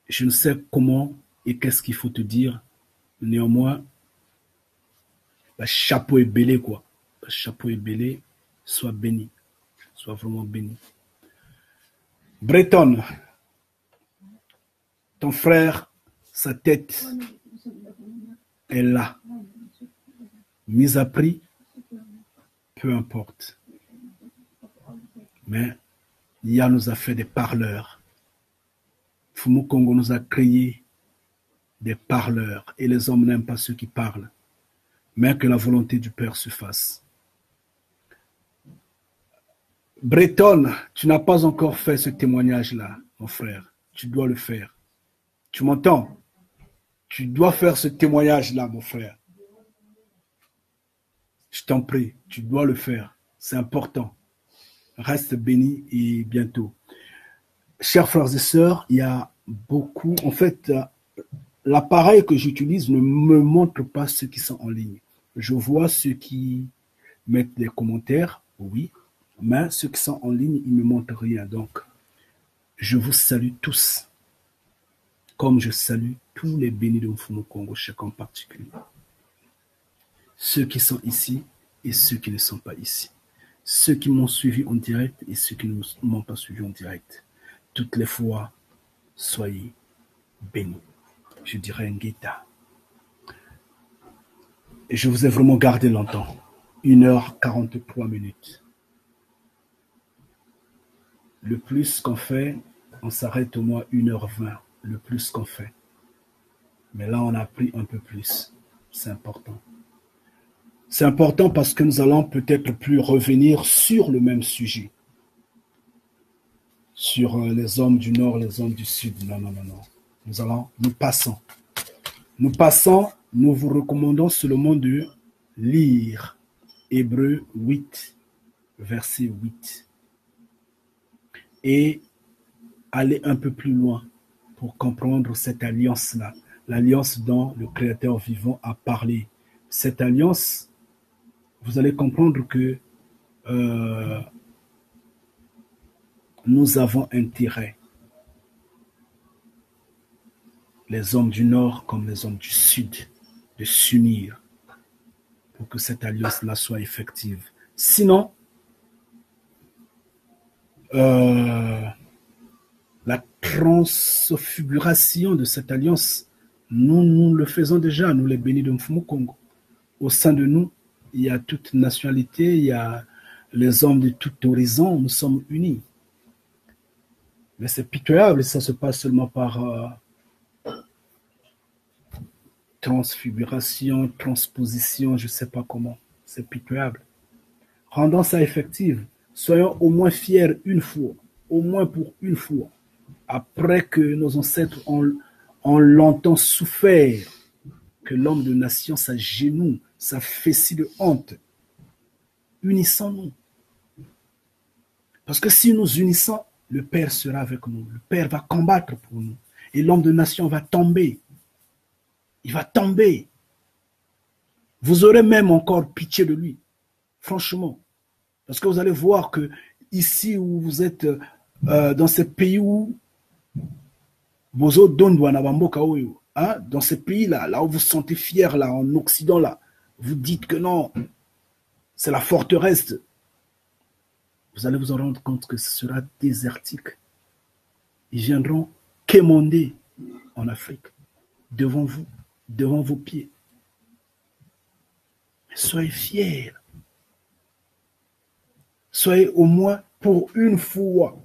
je ne sais comment et qu'est-ce qu'il faut te dire. Néanmoins, le chapeau est belé, quoi. Le chapeau est belé, sois béni, sois vraiment béni. Breton, ton frère, sa tête est là. Mise à prix, peu importe. Mais Yah nous a fait des parleurs. Mfumu Kongo nous a créé des parleurs. Et les hommes n'aiment pas ceux qui parlent. Mais que la volonté du Père se fasse. Breton, tu n'as pas encore fait ce témoignage-là, mon frère. Tu dois le faire. Tu m'entends? Tu dois faire ce témoignage-là, mon frère. Je t'en prie, tu dois le faire. C'est important. Reste béni et bientôt. Chers frères et sœurs, il y a beaucoup... En fait, l'appareil que j'utilise ne me montre pas ceux qui sont en ligne. Je vois ceux qui mettent des commentaires, oui, mais ceux qui sont en ligne, ils ne me montrent rien. Donc, je vous salue tous, comme je salue tous les bénis de Mfumu Kongo, chacun en particulier. Ceux qui sont ici et ceux qui ne sont pas ici. Ceux qui m'ont suivi en direct et ceux qui ne m'ont pas suivi en direct. Toutes les fois, soyez bénis. Je dirais Ngeta. Et je vous ai vraiment gardé longtemps. 1h43. Le plus qu'on fait, on s'arrête au moins 1h20. Le plus qu'on fait. Mais là, on a pris un peu plus. C'est important. C'est important parce que nous allons peut-être plus revenir sur le même sujet. Sur les hommes du Nord, les hommes du Sud. Non. Nous passons. Nous vous recommandons seulement de lire Hébreux 8, verset 8. Et aller un peu plus loin pour comprendre cette alliance-là. L'alliance dont le Créateur vivant a parlé. Cette alliance, vous allez comprendre que nous avons intérêt, les hommes du Nord comme les hommes du Sud, de s'unir pour que cette alliance-là soit effective. Sinon, la transfiguration de cette alliance, nous le faisons déjà, nous les bénis de Mfumu Kongo. Au sein de nous, il y a toute nationalité, il y a les hommes de tout horizon, nous sommes unis. Mais c'est pitoyable, ça se passe seulement par transfiguration, transposition, je ne sais pas comment. C'est pitoyable. Rendons ça effectif. Soyons au moins fiers une fois, au moins pour une fois, après que nos ancêtres ont longtemps souffert, que l'homme de nation s'agenouille, s'affaissit de honte. Unissons-nous. Parce que si nous unissons, le Père sera avec nous. Le Père va combattre pour nous. Et l'homme de nation va tomber. Il va tomber. Vous aurez même encore pitié de lui. Franchement. Parce que vous allez voir que ici où vous êtes, dans ces pays où hein, dans ces pays-là, là où vous vous sentez fier, là, en Occident, là, vous dites que non, c'est la forteresse. Vous allez vous en rendre compte que ce sera désertique. Ils viendront quémander en Afrique, devant vous, devant vos pieds. Mais soyez fiers. Soyez au moins pour une fois,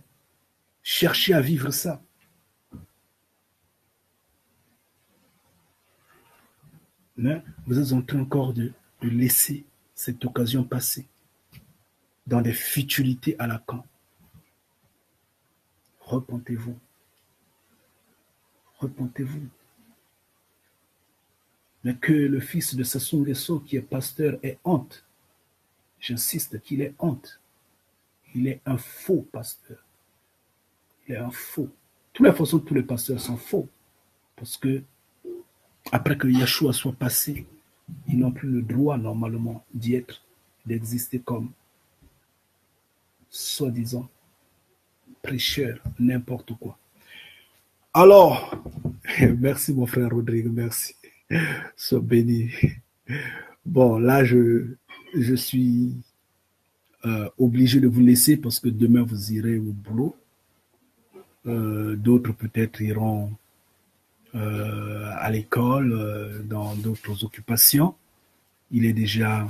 cherchez à vivre ça. Mais vous êtes en train encore de laisser cette occasion passer dans des futilités à la con. Repentez-vous. Repentez-vous. Mais que le fils de Sassou Nguesso, qui est pasteur, ait honte. J'insiste qu'il ait honte. Il est un faux pasteur. Il est un faux. De toutes les façons, tous les pasteurs sont faux. Parce que, après que Yeshua soit passé, ils n'ont plus le droit, normalement, d'y être, d'exister comme, soi-disant, prêcheurs, n'importe quoi. Alors, merci mon frère Rodrigue, merci. Sois béni. Bon, là, je suis obligé de vous laisser parce que demain, vous irez au boulot. D'autres peut-être iront à l'école, dans d'autres occupations. Il est déjà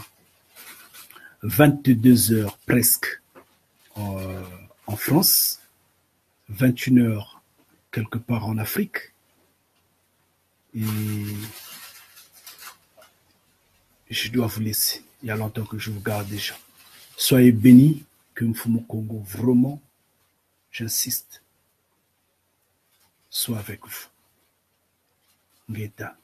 22 heures presque en France, 21 heures quelque part en Afrique. Et je dois vous laisser. Il y a longtemps que je vous garde déjà. Soyez bénis, que Mfumu Congo, vraiment, j'insiste, soit avec vous. Ngeta.